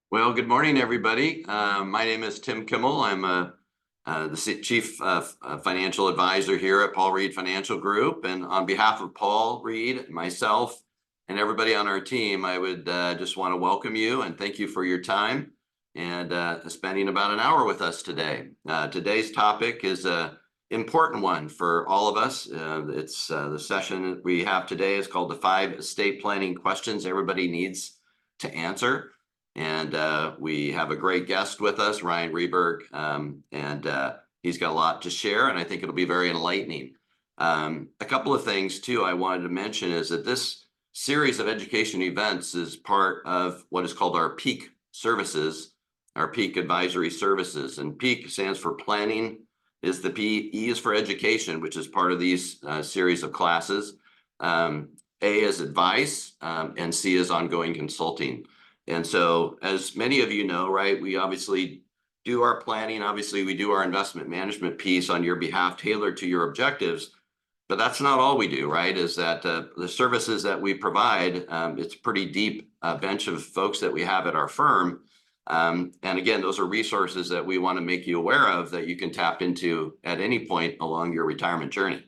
Well, good morning, everybody. My name is Tim Kimmel. I'm the Chief Financial Advisor here at Paul Reed Financial Group. And on behalf of Paul Reed, myself, and everybody on our team, I would just want to welcome you and thank you for your time and spending about an hour with us today. Today's topic is an important one for all of us. It's the session that we have today is called the 5 estate planning questions everybody needs to answer. And we have a great guest with us, Ryan Rehberg, and he's got a lot to share, and I think it'll be very enlightening. A couple of things, too, I wanted to mention is that this series of education events is part of what is called our PEAK services, our PEAK advisory services. And PEAK stands for planning, is the P, E is for education, which is part of these series of classes. A is advice, and C is ongoing consulting. And so, as many of you know, right, we obviously do our planning. Obviously, we do our investment management piece on your behalf, tailored to your objectives. But that's not all we do, right? Is that the services that we provide, it's a pretty deep bench of folks that we have at our firm. And again, those are resources that we want to make you aware of that you can tap into at any point along your retirement journey.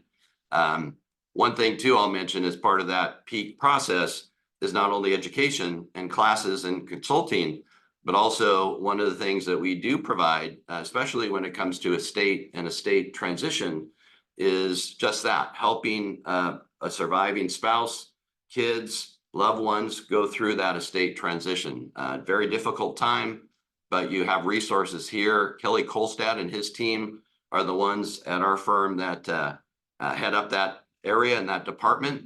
One thing, too, I'll mention as part of that PEAK process is not only education and classes and consulting, but also one of the things that we do provide, especially when it comes to estate and estate transition, is just that, helping a surviving spouse, kids, loved ones go through that estate transition. Very difficult time, but you have resources here. Kelly Kolstad and his team are the ones at our firm that head up that area and that department.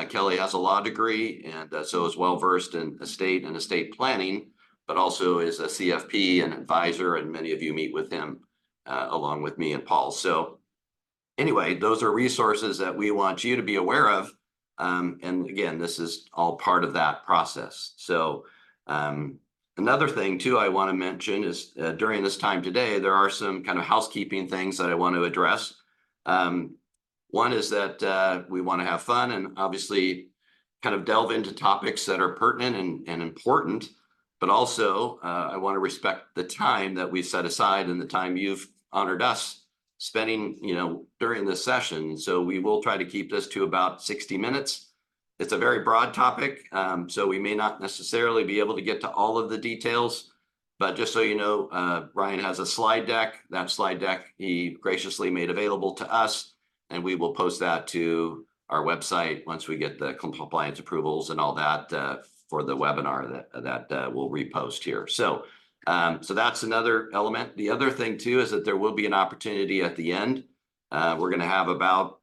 Kelly has a law degree and so is well-versed in estate and estate planning, but also is a CFP and advisor, and many of you meet with him along with me and Paul. So anyway, those are resources that we want you to be aware of. And again, this is all part of that process. So another thing, too, I want to mention is during this time today, there are some kind of housekeeping things that I want to address. One is that we want to have fun and obviously kind of delve into topics that are pertinent and important, but also I want to respect the time that we set aside and the time you've honored us spending, during this session. So we will try to keep this to about 60 minutes. It's a very broad topic, so we may not necessarily be able to get to all of the details, but just so you know, Ryan has a slide deck. That slide deck he graciously made available to us, and we will post that to our website once we get the compliance approvals and all that for the webinar that we'll repost here. So that's another element. The other thing, too, is that there will be an opportunity at the end. We're going to have about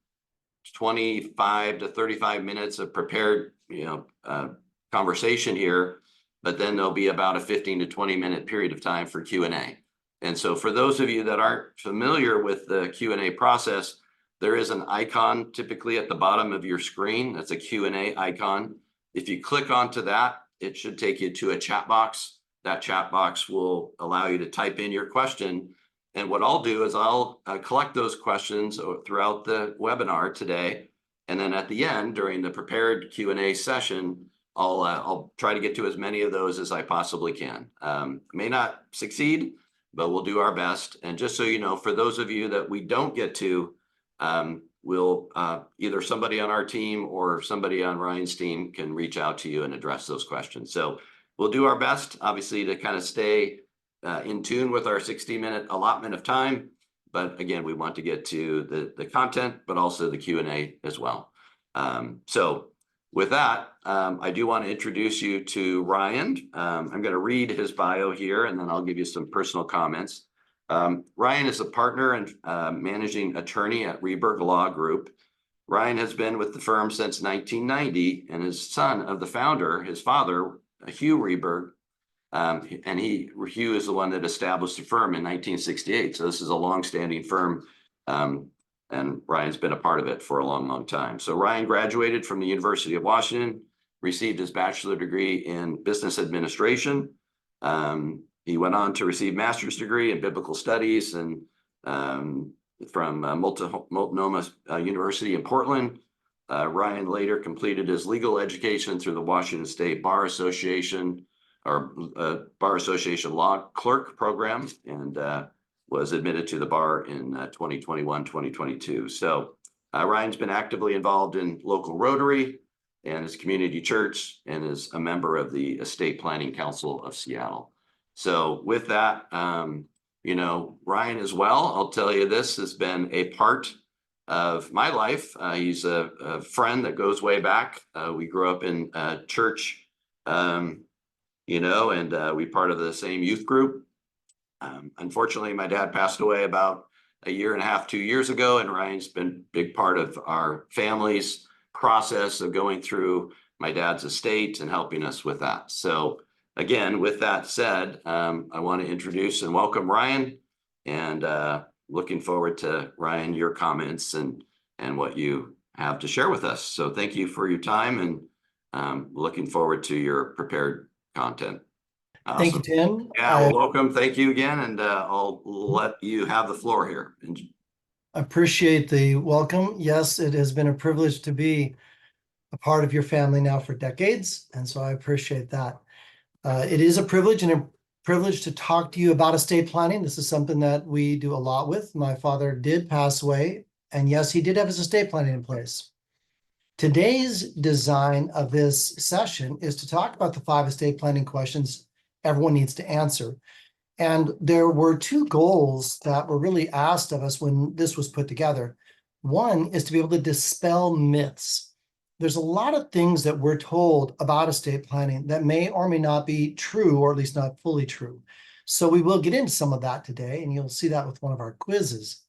25 to 35 minutes of prepared, conversation here, but then there'll be about a 15 to 20-minute period of time for Q&A. And so for those of you that aren't familiar with the Q&A process, there is an icon typically at the bottom of your screen. That's a Q&A icon. If you click onto that, it should take you to a chat box. That chat box will allow you to type in your question. And what I'll do is I'll collect those questions throughout the webinar today. And then at the end, during the prepared Q&A session, I'll try to get to as many of those as I possibly can. May not succeed, but we'll do our best. And just so you know, for those of you that we don't get to, we'll either somebody on our team or somebody on Ryan's team can reach out to you and address those questions. So we'll do our best, obviously, to kind of stay in tune with our 60-minute allotment of time. But again, we want to get to the content, but also the Q&A as well. So with that, I do want to introduce you to Ryan. I'm going to read his bio here, and then I'll give you some personal comments. Ryan is a partner and managing attorney at Rehberg Law Group. Ryan has been with the firm since 1990 and is son of the founder, his father, Hugh Rehberg. And Hugh is the one that established the firm in 1968. So this is a longstanding firm, and Ryan's been a part of it for a long, long time. So Ryan graduated from the University of Washington, received his bachelor's degree in business administration. He went on to receive master's degree in biblical studies and from Multnomah University in Portland. Ryan later completed his legal education through the Washington State Bar Association, our Bar Association Law Clerk program, and was admitted to the bar in 2021, 2022. So Ryan's been actively involved in local Rotary and his community church, and is a member of the Estate Planning Council of Seattle. So with that, Ryan as well, I'll tell you, this has been a part of my life. He's a friend that goes way back. We grew up in church, and we part of the same youth group. Unfortunately, my dad passed away about a year and a half, 2 years ago, and Ryan's been a big part of our family's process of going through my dad's estate and helping us with that. So again, with that said, I want to introduce and welcome Ryan, and looking forward to, Ryan, your comments and what you have to share with us. So thank you for your time, and looking forward to your prepared content. Awesome. Thank you, Tim. Yeah, well, welcome. Thank you again, and I'll let you have the floor here. I appreciate the welcome. Yes, it has been a privilege to be a part of your family now for decades, and so I appreciate that. It is a privilege to talk to you about estate planning. This is something that we do a lot with. My father did pass away, and yes, he did have his estate planning in place. Today's design of this session is to talk about the 5 estate planning questions everyone needs to answer. And there were 2 goals that were really asked of us when this was put together. One is to be able to dispel myths. There's a lot of things that we're told about estate planning that may or may not be true, or at least not fully true. So we will get into some of that today, and you'll see that with one of our quizzes.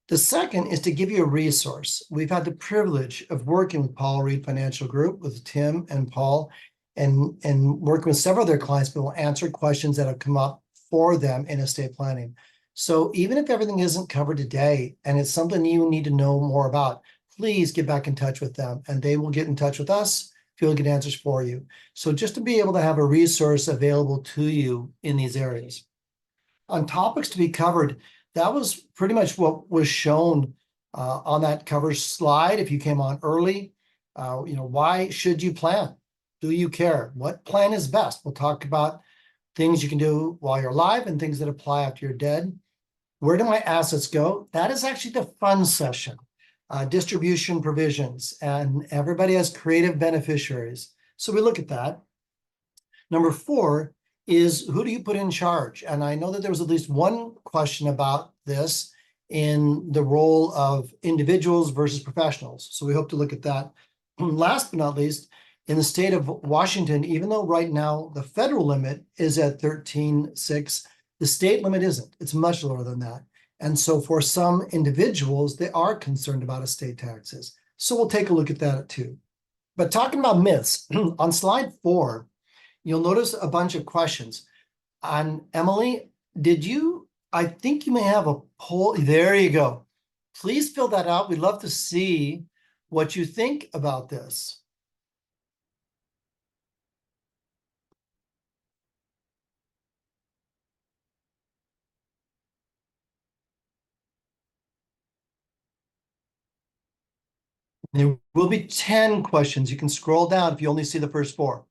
The second is to give you a resource. We've had the privilege of working with Paul Reed Financial Group, with Tim and Paul, and working with several of their clients, but will answer questions that have come up for them in estate planning. So even if everything isn't covered today and it's something you need to know more about, please get back in touch with them, and they will get in touch with us if you'll get answers for you. So just to be able to have a resource available to you in these areas. On topics to be covered, that was pretty much what was shown on that cover slide. If you came on early, why should you plan? Do you care? What plan is best? We'll talk about things you can do while you're alive and things that apply after you're dead. Where do my assets go? That is actually the fun session. Distribution provisions, and everybody has creative beneficiaries. So we look at that. Number 4 is, who do you put in charge? And I know that there was at least one question about this in the role of individuals versus professionals. So we hope to look at that. Last but not least, in the state of Washington, even though right now the federal limit is at 13.6, the state limit isn't. It's much lower than that. And so for some individuals, they are concerned about estate taxes. So we'll take a look at that too. But talking about myths, on slide 4, you'll notice a bunch of questions. On Emily, I think you may have a poll. There you go. Please fill that out. We'd love to see what you think about this. There will be 10 questions. You can scroll down if you only see the first 4.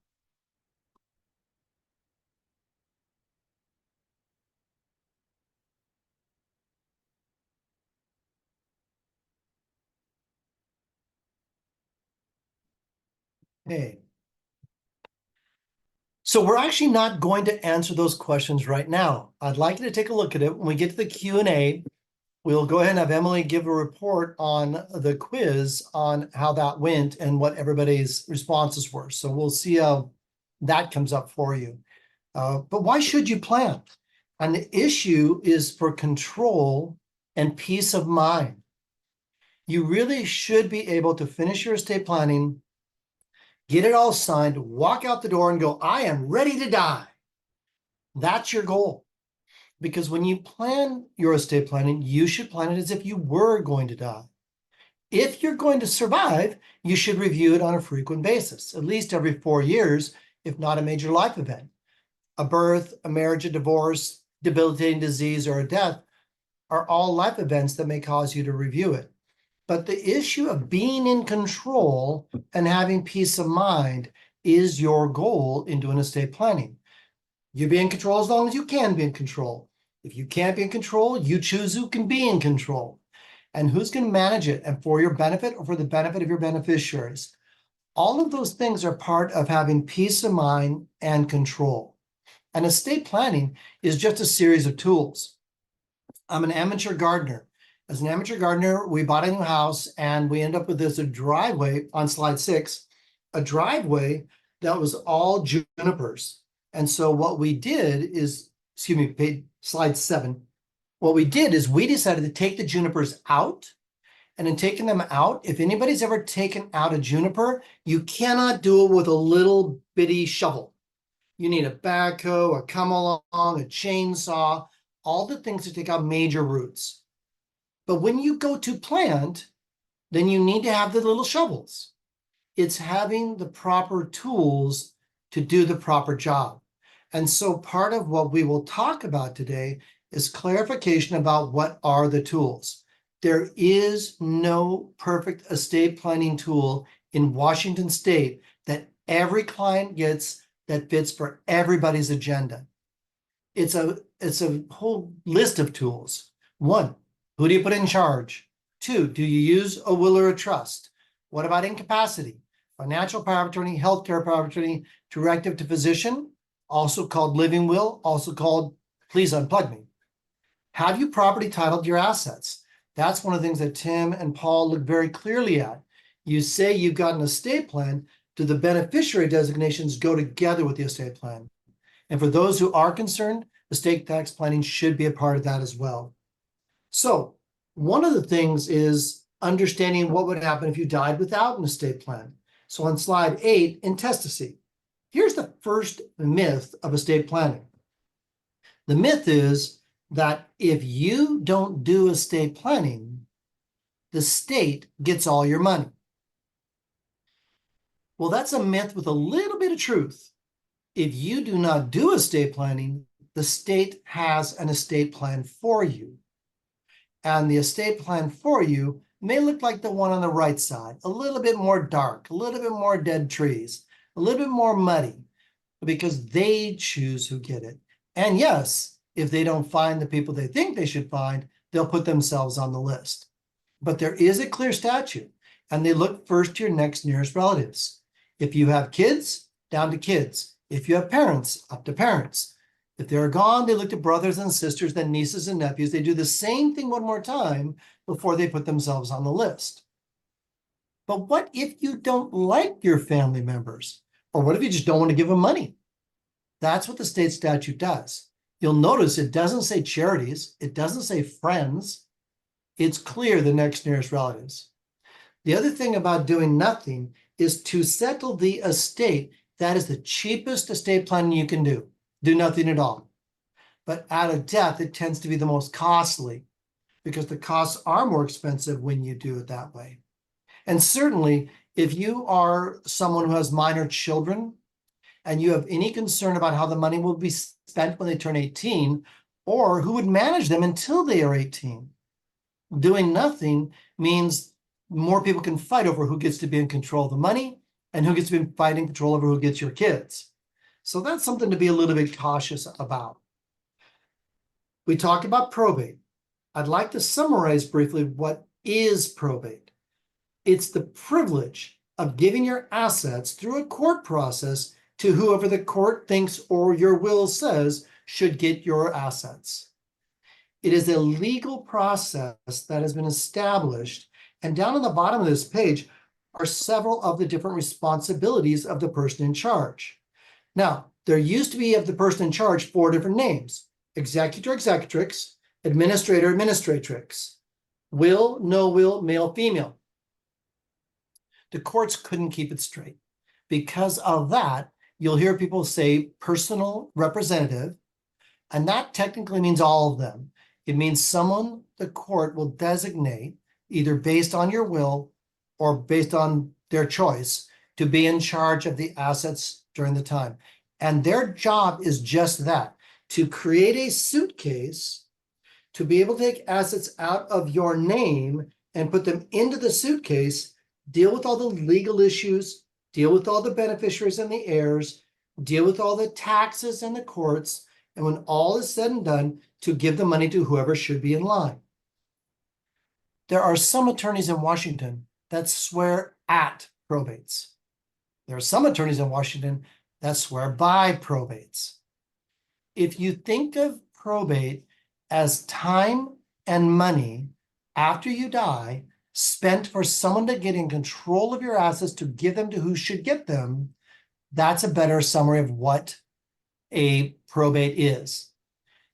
Okay. So we're actually not going to answer those questions right now. I'd like you to take a look at it. When we get to the Q&A, we'll go ahead and have Emily give a report on the quiz on how that went and what everybody's responses were. So we'll see how that comes up for you. But why should you plan? And the issue is for control and peace of mind. You really should be able to finish your estate planning, get it all signed, walk out the door and go, I am ready to die. That's your goal. Because when you plan your estate planning, you should plan it as if you were going to die. If you're going to survive, you should review it on a frequent basis, at least every 4 years, if not a major life event. A birth, a marriage, a divorce, debilitating disease, or a death are all life events that may cause you to review it. But the issue of being in control and having peace of mind is your goal in doing estate planning. You be in control as long as you can be in control. If you can't be in control, you choose who can be in control and who's going to manage it and for your benefit or for the benefit of your beneficiaries. All of those things are part of having peace of mind and control. And estate planning is just a series of tools. I'm an amateur gardener. As an amateur gardener, we bought a new house and we end up with this driveway on slide 6, a driveway that was all junipers. And so what we did is, slide 7. What we did is we decided to take the junipers out. And in taking them out, if anybody's ever taken out a juniper, you cannot do it with a little bitty shovel. You need a backhoe, a come along, a chainsaw, all the things to take out major roots. But when you go to plant, then you need to have the little shovels. It's having the proper tools to do the proper job. And so part of what we will talk about today is clarification about what are the tools. There is no perfect estate planning tool in Washington State that every client gets that fits for everybody's agenda. It's a whole list of tools. 1, who do you put in charge? 2, do you use a will or a trust? What about incapacity? Financial power of attorney, healthcare power of attorney, directive to physician, also called living will, also called please unplug me. Have you property titled your assets? That's one of the things that Tim and Paul look very clearly at. You say you've got an estate plan. Do the beneficiary designations go together with the estate plan? And for those who are concerned, estate tax planning should be a part of that as well. So one of the things is understanding what would happen if you died without an estate plan. So on slide 8, intestacy. Here's the first myth of estate planning. The myth is that if you don't do estate planning, the state gets all your money. Well, that's a myth with a little bit of truth. If you do not do estate planning, the state has an estate plan for you. And the estate plan for you may look like the one on the right side, a little bit more dark, a little bit more dead trees, a little bit more muddy, because they choose who get it. And yes, if they don't find the people they think they should find, they'll put themselves on the list. But there is a clear statute, and they look first to your next nearest relatives. If you have kids, down to kids. If you have parents, up to parents. If they're gone, they look to brothers and sisters, then nieces and nephews. They do the same thing one more time before they put themselves on the list. But what if you don't like your family members? Or what if you just don't want to give them money? That's what the state statute does. You'll notice it doesn't say charities. It doesn't say friends. It's clear the next nearest relatives. The other thing about doing nothing is to settle the estate. That is the cheapest estate planning you can do. Do nothing at all. But out of death, it tends to be the most costly because the costs are more expensive when you do it that way. And certainly, if you are someone who has minor children and you have any concern about how the money will be spent when they turn 18, or who would manage them until they are 18, doing nothing means more people can fight over who gets to be in control of the money and who gets to be fighting control over who gets your kids. So that's something to be a little bit cautious about. We talked about probate. I'd like to summarize briefly what is probate. It's the privilege of giving your assets through a court process to whoever the court thinks or your will says should get your assets. It is a legal process that has been established, and down on the bottom of this page are several of the different responsibilities of the person in charge. Now, there used to be of the person in charge 4 different names: executor, executrix, administrator, administratrix, will, no will, male, female. The courts couldn't keep it straight. Because of that, you'll hear people say personal representative, and that technically means all of them. It means someone the court will designate, either based on your will or based on their choice, to be in charge of the assets during the time. And their job is just that, to create a suitcase, to be able to take assets out of your name and put them into the suitcase, deal with all the legal issues, deal with all the beneficiaries and the heirs, deal with all the taxes and the courts, and when all is said and done, to give the money to whoever should be in line. There are some attorneys in Washington that swear at probates. There are some attorneys in Washington that swear by probates. If you think of probate as time and money after you die, spent for someone to get in control of your assets to give them to who should get them, that's a better summary of what a probate is.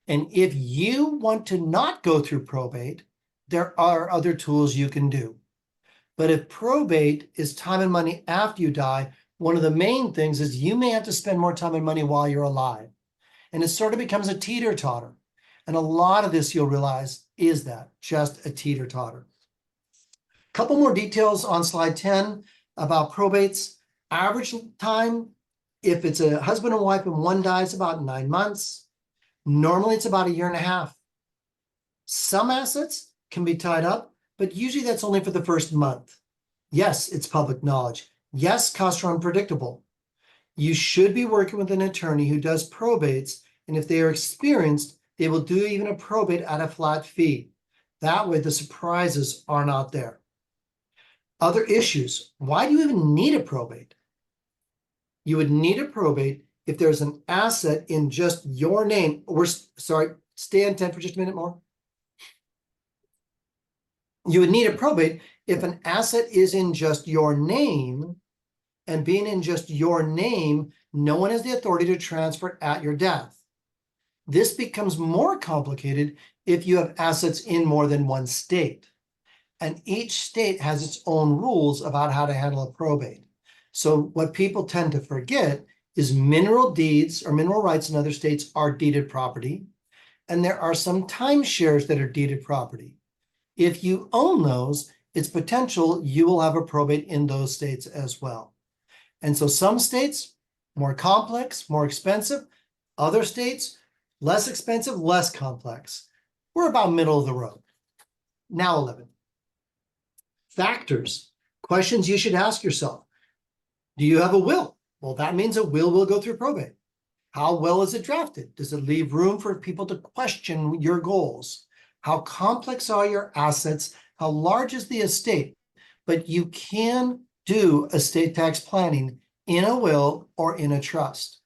And if you want to not go through probate, there are other tools you can do. But if probate is time and money after you die, one of the main things is you may have to spend more time and money while you're alive. And it sort of becomes a teeter-totter. And a lot of this, you'll realize, is that just a teeter-totter. Couple more details on slide 10 about probates. Average time, if it's a husband and wife and one dies, about 9 months. Normally, it's about 1.5 years. Some assets can be tied up, but usually that's only for the first month. Yes, it's public knowledge. Yes, costs are unpredictable. You should be working with an attorney who does probates, and if they are experienced, they will do even a probate at a flat fee. That way, the surprises are not there. Other issues. Why do you even need a probate? You would need a probate if there's an asset in just your name. Stay on 10 for just a minute more. You would need a probate if an asset is in just your name, and being in just your name, no one has the authority to transfer it at your death. This becomes more complicated if you have assets in more than one state. And each state has its own rules about how to handle a probate. So what people tend to forget is mineral deeds or mineral rights in other states are deeded property. And there are some timeshares that are deeded property. If you own those, it's potential you will have a probate in those states as well. And so some states, more complex, more expensive. Other states, less expensive, less complex. We're about middle of the road. Now 11. Factors, questions you should ask yourself. Do you have a will? Well, that means a will go through probate. How well is it drafted? Does it leave room for people to question your goals? How complex are your assets? How large is the estate? But you can do estate tax planning in a will or in a trust.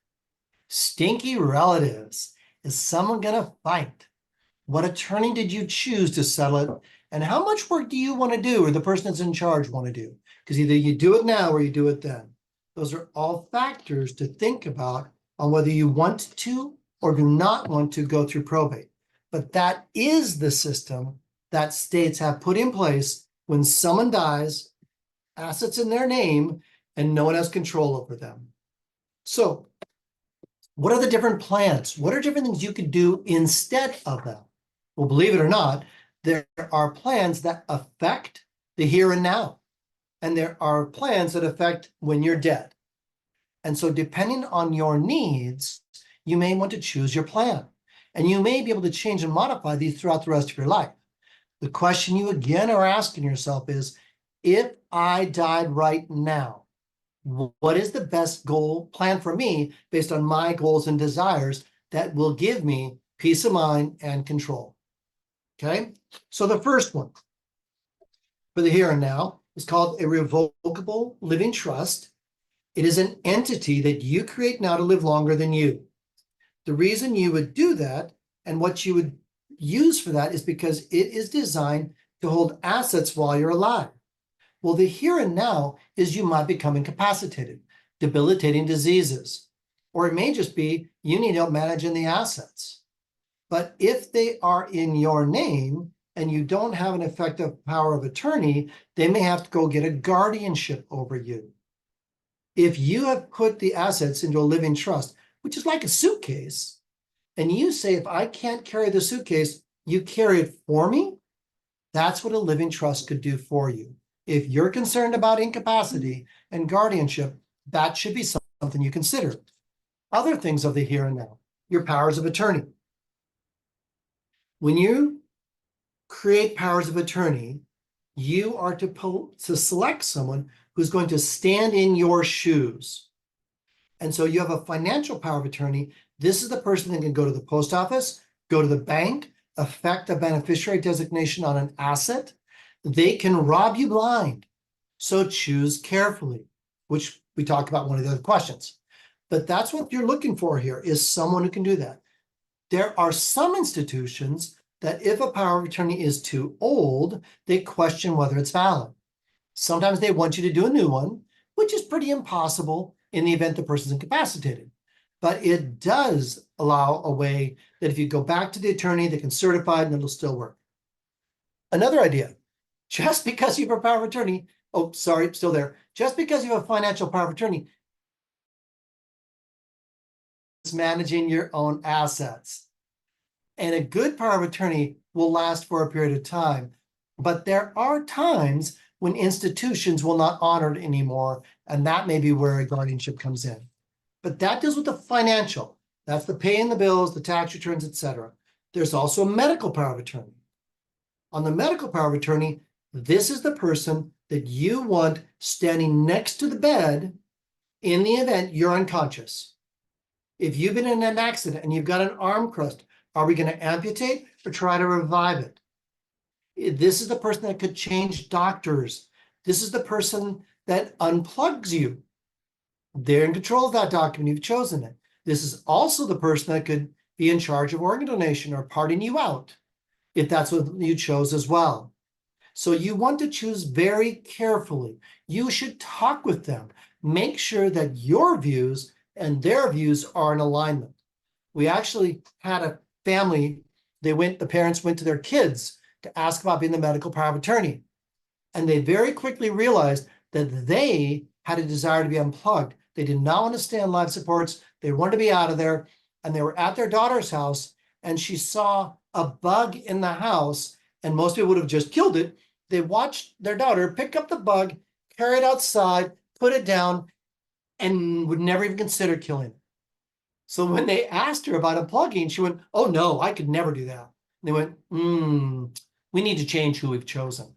Stinky relatives. Is someone going to fight? What attorney did you choose to settle it? And how much work do you want to do, or the person that's in charge want to do? Because either you do it now or you do it then. Those are all factors to think about on whether you want to or do not want to go through probate. But that is the system that states have put in place when someone dies, assets in their name, and no one has control over them. So what are the different plans? What are different things you could do instead of them? Well, believe it or not, there are plans that affect the here and now. And there are plans that affect when you're dead. And so depending on your needs, you may want to choose your plan. And you may be able to change and modify these throughout the rest of your life. The question you again are asking yourself is, if I died right now, what is the best plan for me based on my goals and desires that will give me peace of mind and control? Okay, so the first one for the here and now is called a revocable living trust. It is an entity that you create now to live longer than you. The reason you would do that and what you would use for that is because it is designed to hold assets while you're alive. Well, the here and now is you might become incapacitated, debilitating diseases, or it may just be you need help managing the assets. But if they are in your name and you don't have an effective power of attorney, they may have to go get a guardianship over you. If you have put the assets into a living trust, which is like a suitcase, and you say, if I can't carry the suitcase, you carry it for me, that's what a living trust could do for you. If you're concerned about incapacity and guardianship, that should be something you consider. Other things of the here and now, your powers of attorney. When you create powers of attorney, you are to select someone who's going to stand in your shoes. And so you have a financial power of attorney. This is the person that can go to the post office, go to the bank, affect a beneficiary designation on an asset. They can rob you blind. So choose carefully, which we talked about one of the other questions. But that's what you're looking for here, is someone who can do that. There are some institutions that if a power of attorney is too old, they question whether it's valid. Sometimes they want you to do a new one, which is pretty impossible in the event the person's incapacitated. But it does allow a way that if you go back to the attorney, they can certify it and it'll still work. Another idea, just because you have a power of attorney, oh, sorry, still there. Just because you have a financial power of attorney, it's managing your own assets. And a good power of attorney will last for a period of time. But there are times when institutions will not honor it anymore, and that may be where a guardianship comes in. But that deals with the financial. That's the paying the bills, the tax returns, etc. There's also a medical power of attorney. On the medical power of attorney, this is the person that you want standing next to the bed in the event you're unconscious. If you've been in an accident and you've got an arm crushed, are we going to amputate or try to revive it? This is the person that could change doctors. This is the person that unplugs you. They're in control of that document. You've chosen it. This is also the person that could be in charge of organ donation or parting you out, if that's what you chose as well. So you want to choose very carefully. You should talk with them. Make sure that your views and their views are in alignment. We actually had a family, the parents went to their kids to ask about being the medical power of attorney. And they very quickly realized that they had a desire to be unplugged. They did not want to stay on life supports. They wanted to be out of there. And they were at their daughter's house, and she saw a bug in the house, and most people would have just killed it. They watched their daughter pick up the bug, carry it outside, put it down, and would never even consider killing it. So when they asked her about unplugging, she went, "Oh no, I could never do that." And they went, we need to change who we've chosen.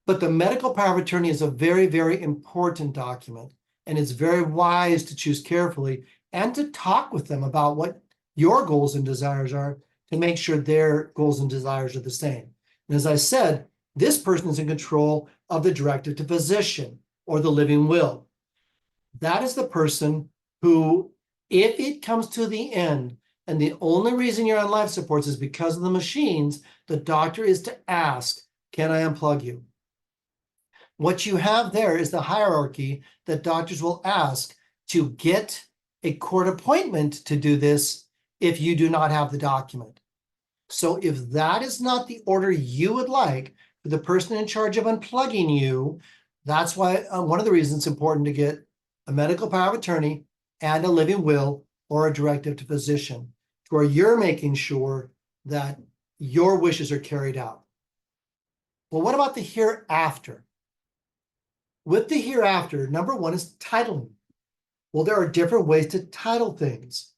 But the medical power of attorney is a very, very important document, and it's very wise to choose carefully and to talk with them about what your goals and desires are to make sure their goals and desires are the same. And as I said, this person is in control of the directive to physician or the living will. That is the person who, if it comes to the end, and the only reason you're on life supports is because of the machines, the doctor is to ask, can I unplug you? What you have there is the hierarchy that doctors will ask to get a court appointment to do this if you do not have the document. So if that is not the order you would like for the person in charge of unplugging you, that's why one of the reasons it's important to get a medical power of attorney and a living will or a directive to physician, where you're making sure that your wishes are carried out. Well, what about the hereafter? With the hereafter, number one is titling. Well, there are different ways to title things.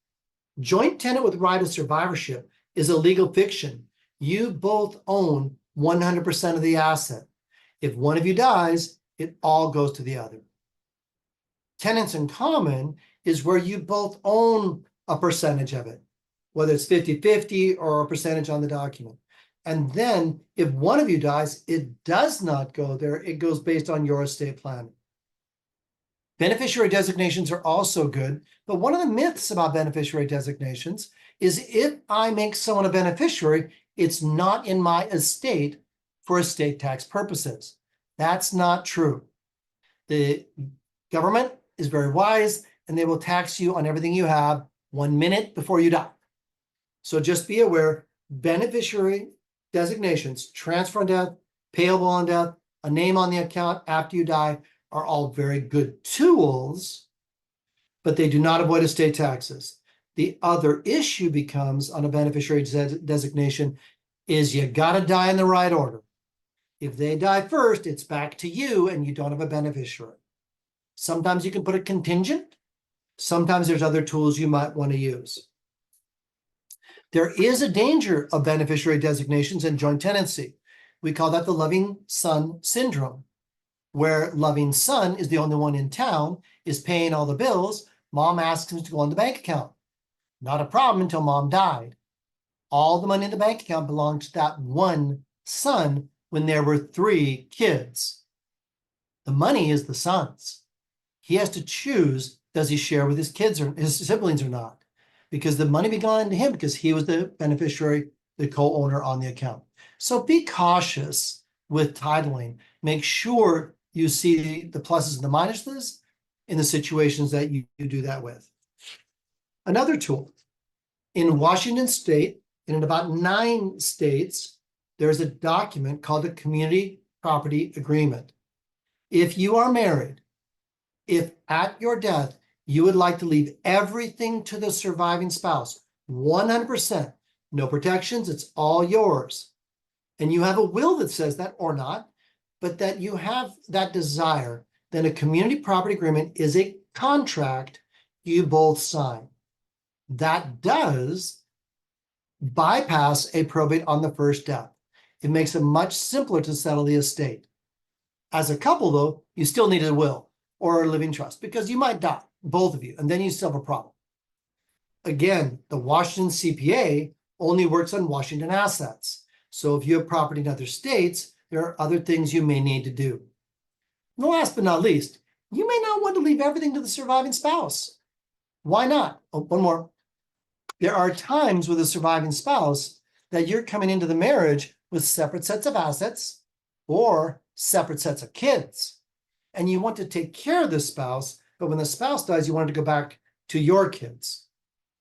Joint tenant with right of survivorship is a legal fiction. You both own 100% of the asset. If one of you dies, it all goes to the other. Tenants in common is where you both own a percentage of it, whether it's 50-50 or a percentage on the document. And then if one of you dies, it does not go there. It goes based on your estate plan. Beneficiary designations are also good, but one of the myths about beneficiary designations is if I make someone a beneficiary, it's not in my estate for estate tax purposes. That's not true. The government is very wise, and they will tax you on everything you have 1 minute before you die. So just be aware, beneficiary designations, transfer on death, payable on death, a name on the account after you die, are all very good tools, but they do not avoid estate taxes. The other issue becomes on a beneficiary designation is you got to die in the right order. If they die first, it's back to you and you don't have a beneficiary. Sometimes you can put a contingent. Sometimes there's other tools you might want to use. There is a danger of beneficiary designations and joint tenancy. We call that the loving son syndrome. where loving son is the only one in town, is paying all the bills. Mom asks him to go on the bank account. Not a problem until mom died. All the money in the bank account belonged to that one son when there were 3 kids. The money is the son's. He has to choose, does he share with his kids or his siblings or not? Because the money belonged to him because he was the beneficiary, the co-owner on the account. So be cautious with titling. Make sure you see the pluses and the minuses in the situations that you do that with. Another tool, in Washington State, and in about 9 states, there's a document called a community property agreement. If you are married, if at your death, you would like to leave everything to the surviving spouse, 100%, no protections, it's all yours. And you have a will that says that or not, but that you have that desire, then a community property agreement is a contract you both sign. That does bypass a probate on the first death. It makes it much simpler to settle the estate. As a couple, though, you still need a will or a living trust because you might die, both of you, and then you still have a problem. Again, the Washington CPA only works on Washington assets. So if you have property in other states, there are other things you may need to do. And last but not least, you may not want to leave everything to the surviving spouse. Why not? Oh, one more. There are times with a surviving spouse that you're coming into the marriage with separate sets of assets or separate sets of kids. And you want to take care of the spouse, but when the spouse dies, you want to go back to your kids.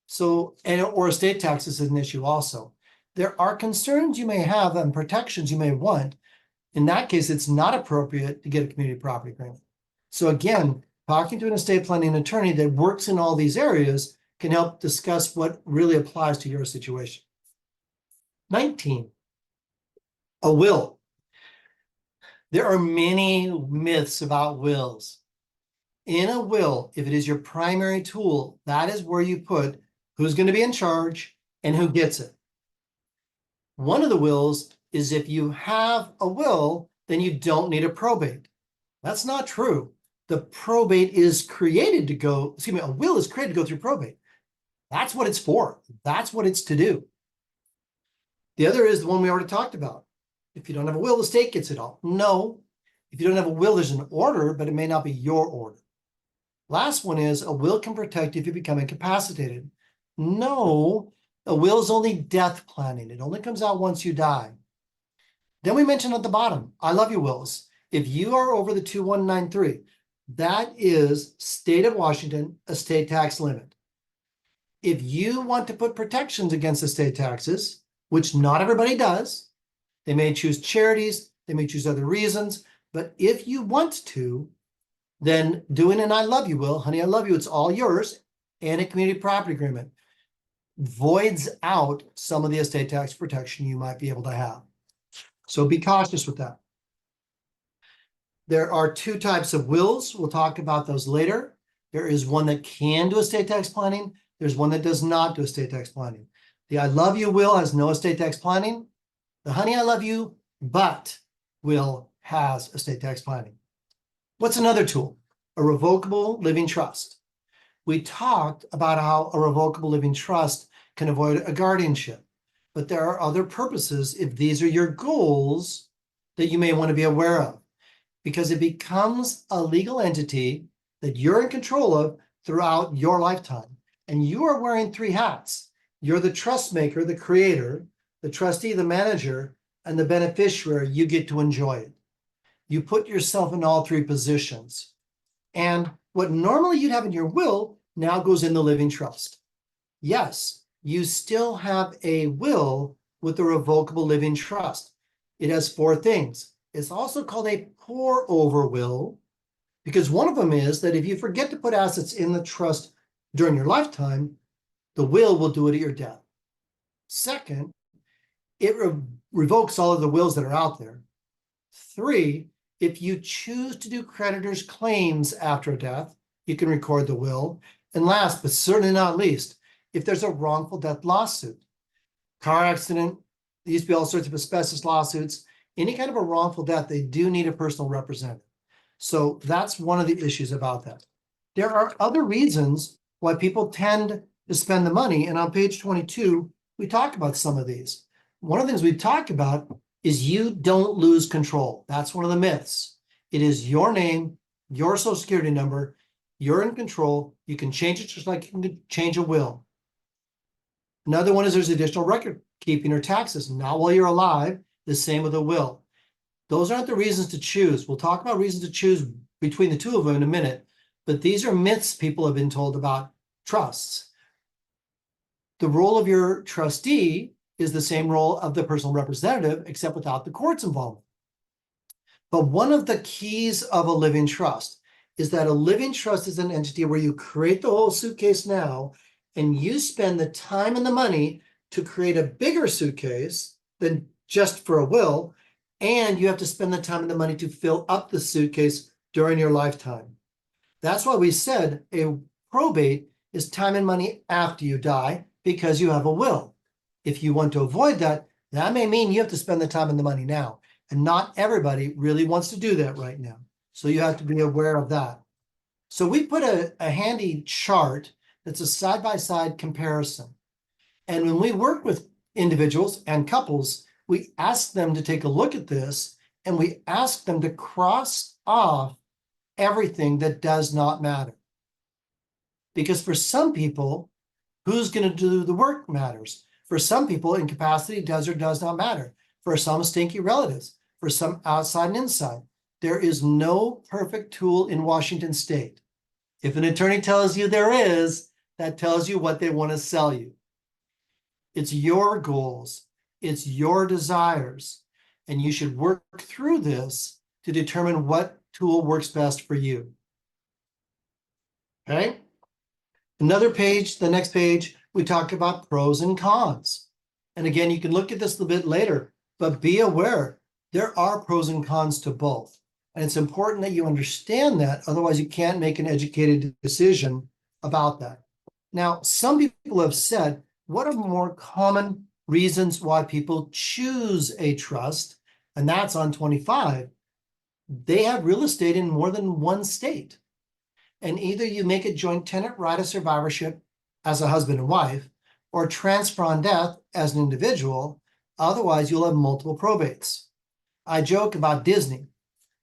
So, or estate taxes is an issue also. There are concerns you may have and protections you may want. In that case, it's not appropriate to get a community property agreement. So again, talking to an estate planning attorney that works in all these areas can help discuss what really applies to your situation. 19, a will. There are many myths about wills. In a will, if it is your primary tool, that is where you put who's going to be in charge and who gets it. One of the wills is if you have a will, then you don't need a probate. That's not true. The probate is created to go, a will is created to go through probate. That's what it's for. That's what it's to do. The other is the one we already talked about. If you don't have a will, the state gets it all. No. If you don't have a will, there's an order, but it may not be your order. Last one is a will can protect you if you become incapacitated. No, a will is only death planning. It only comes out once you die. Then we mentioned at the bottom, I love you wills. If you are over the 2193, that is state of Washington estate tax limit. If you want to put protections against estate taxes, which not everybody does, they may choose charities, they may choose other reasons, but if you want to, then doing an I love you will, honey, I love you, it's all yours, and a community property agreement voids out some of the estate tax protection you might be able to have. So be cautious with that. There are 2 types of wills. We'll talk about those later. There is one that can do estate tax planning. There's one that does not do estate tax planning. The I love you will has no estate tax planning. The honey, I love you, but will has estate tax planning. What's another tool? A revocable living trust. We talked about how a revocable living trust can avoid a guardianship, but there are other purposes if these are your goals that you may want to be aware of, because it becomes a legal entity that you're in control of throughout your lifetime. And you are wearing 3 hats. You're the trust maker, the creator, the trustee, the manager, and the beneficiary. You get to enjoy it. You put yourself in all 3 positions. And what normally you'd have in your will now goes in the living trust. Yes, you still have a will with the revocable living trust. It has 4 things. It's also called a pour over will, because one of them is that if you forget to put assets in the trust during your lifetime, the will do it at your death. Second, it revokes all of the wills that are out there. 3, if you choose to do creditors' claims after death, you can record the will. And last, but certainly not least, if there's a wrongful death lawsuit, car accident, there used to be all sorts of asbestos lawsuits, any kind of a wrongful death, they do need a personal representative. So that's one of the issues about that. There are other reasons why people tend to spend the money. And on page 22, we talk about some of these. One of the things we talk about is you don't lose control. That's one of the myths. It is your name, your social security number. You're in control. You can change it just like you can change a will. Another one is there's additional record keeping or taxes, not while you're alive, the same with a will. Those aren't the reasons to choose. We'll talk about reasons to choose between the two of them in a minute, but these are myths people have been told about trusts. The role of your trustee is the same role of the personal representative, except without the court's involvement. But one of the keys of a living trust is that a living trust is an entity where you create the whole suitcase now, and you spend the time and the money to create a bigger suitcase than just for a will, and you have to spend the time and the money to fill up the suitcase during your lifetime. That's why we said a probate is time and money after you die because you have a will. If you want to avoid that, that may mean you have to spend the time and the money now. And not everybody really wants to do that right now. So you have to be aware of that. So we put a handy chart that's a side-by-side comparison. And when we work with individuals and couples, we ask them to take a look at this, and we ask them to cross off everything that does not matter. Because for some people, who's going to do the work matters. For some people, incapacity does or does not matter. For some, stinky relatives. For some, outside and inside. There is no perfect tool in Washington State. If an attorney tells you there is, that tells you what they want to sell you. It's your goals. It's your desires. And you should work through this to determine what tool works best for you. Okay? Another page, the next page, we talk about pros and cons. And again, you can look at this a little bit later, but be aware there are pros and cons to both. And it's important that you understand that, otherwise you can't make an educated decision about that. Now, some people have said, what are more common reasons why people choose a trust? And that's on 25. They have real estate in more than one state. And either you make a joint tenant right of survivorship as a husband and wife, or transfer on death as an individual. Otherwise, you'll have multiple probates. I joke about Disney.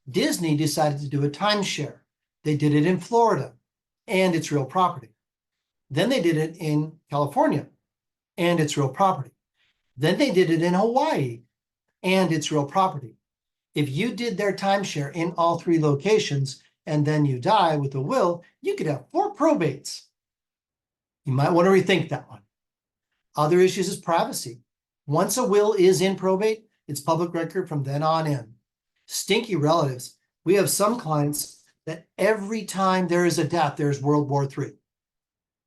Disney decided to do a timeshare. They did it in Florida, and it's real property. Then they did it in California, and it's real property. Then they did it in Hawaii, and it's real property. If you did their timeshare in all three locations, and then you die with a will, you could have 4 probates. You might want to rethink that one. Other issues is privacy. Once a will is in probate, it's public record from then on in. Stinky relatives. We have some clients that every time there is a death, there's World War III.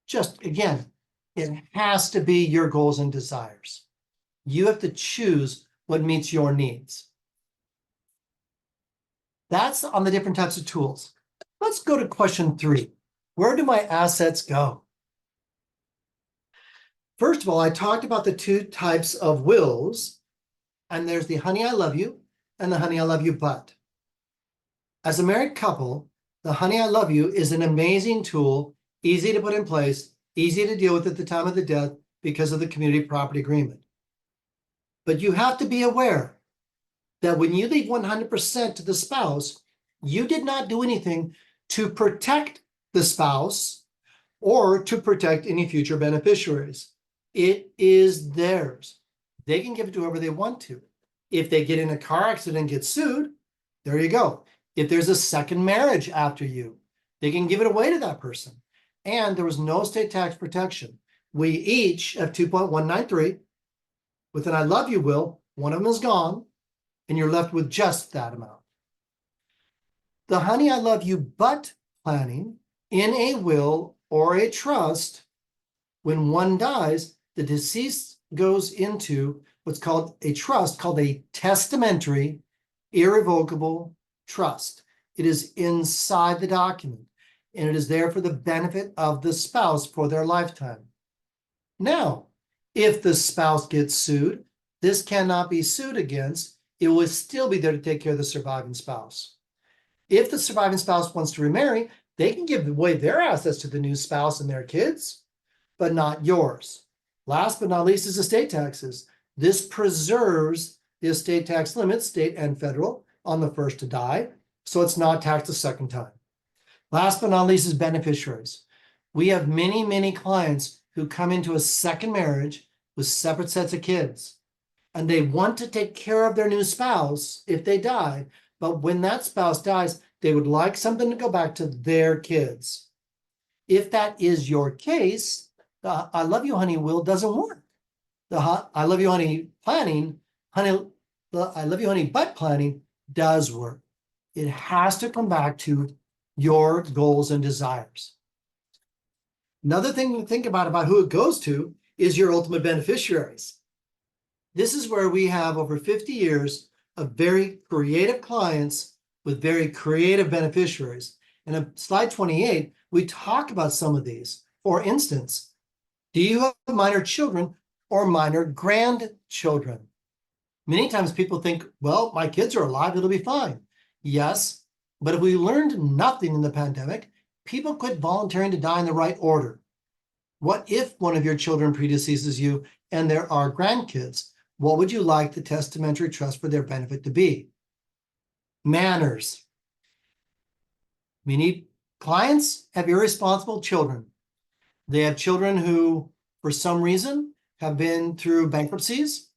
Just, again, it has to be your goals and desires. You have to choose what meets your needs. That's on the different types of tools. Let's go to question 3. Where do my assets go? First of all, I talked about the 2 types of wills, and there's the honey, I love you, and the honey, I love you, but. As a married couple, the honey, I love you is an amazing tool, easy to put in place, easy to deal with at the time of the death because of the community property agreement. But you have to be aware that when you leave 100% to the spouse, you did not do anything to protect the spouse or to protect any future beneficiaries. It is theirs. They can give it to whoever they want to. If they get in a car accident and get sued, there you go. If there's a second marriage after you, they can give it away to that person. And there was no state tax protection. We each have 2.193 with an I love you will. One of them is gone, and you're left with just that amount. The honey, I love you, but planning in a will or a trust, when one dies, the deceased goes into what's called a trust, called a testamentary irrevocable trust. It is inside the document, and it is there for the benefit of the spouse for their lifetime. Now, if the spouse gets sued, this cannot be sued against. It will still be there to take care of the surviving spouse. If the surviving spouse wants to remarry, they can give away their assets to the new spouse and their kids, but not yours. Last but not least is estate taxes. This preserves the estate tax limits, state and federal, on the first to die, so it's not taxed a second time. Last but not least is beneficiaries. We have many, many clients who come into a second marriage with separate sets of kids, and they want to take care of their new spouse if they die, but when that spouse dies, they would like something to go back to their kids. If that is your case, the I love you, honey will doesn't work. The I love you, honey planning, the I love you, honey but planning does work. It has to come back to your goals and desires. Another thing to think about who it goes to is your ultimate beneficiaries. This is where we have over 50 years of very creative clients with very creative beneficiaries. And on slide 28, we talk about some of these. For instance, do you have minor children or minor grandchildren? Many times people think, well, my kids are alive, it'll be fine. Yes, but if we learned nothing in the pandemic, people quit volunteering to die in the right order. What if one of your children predeceases you and there are grandkids? What would you like the testamentary trust for their benefit to be? Manners. Many clients have irresponsible children. They have children who, for some reason, have been through bankruptcies.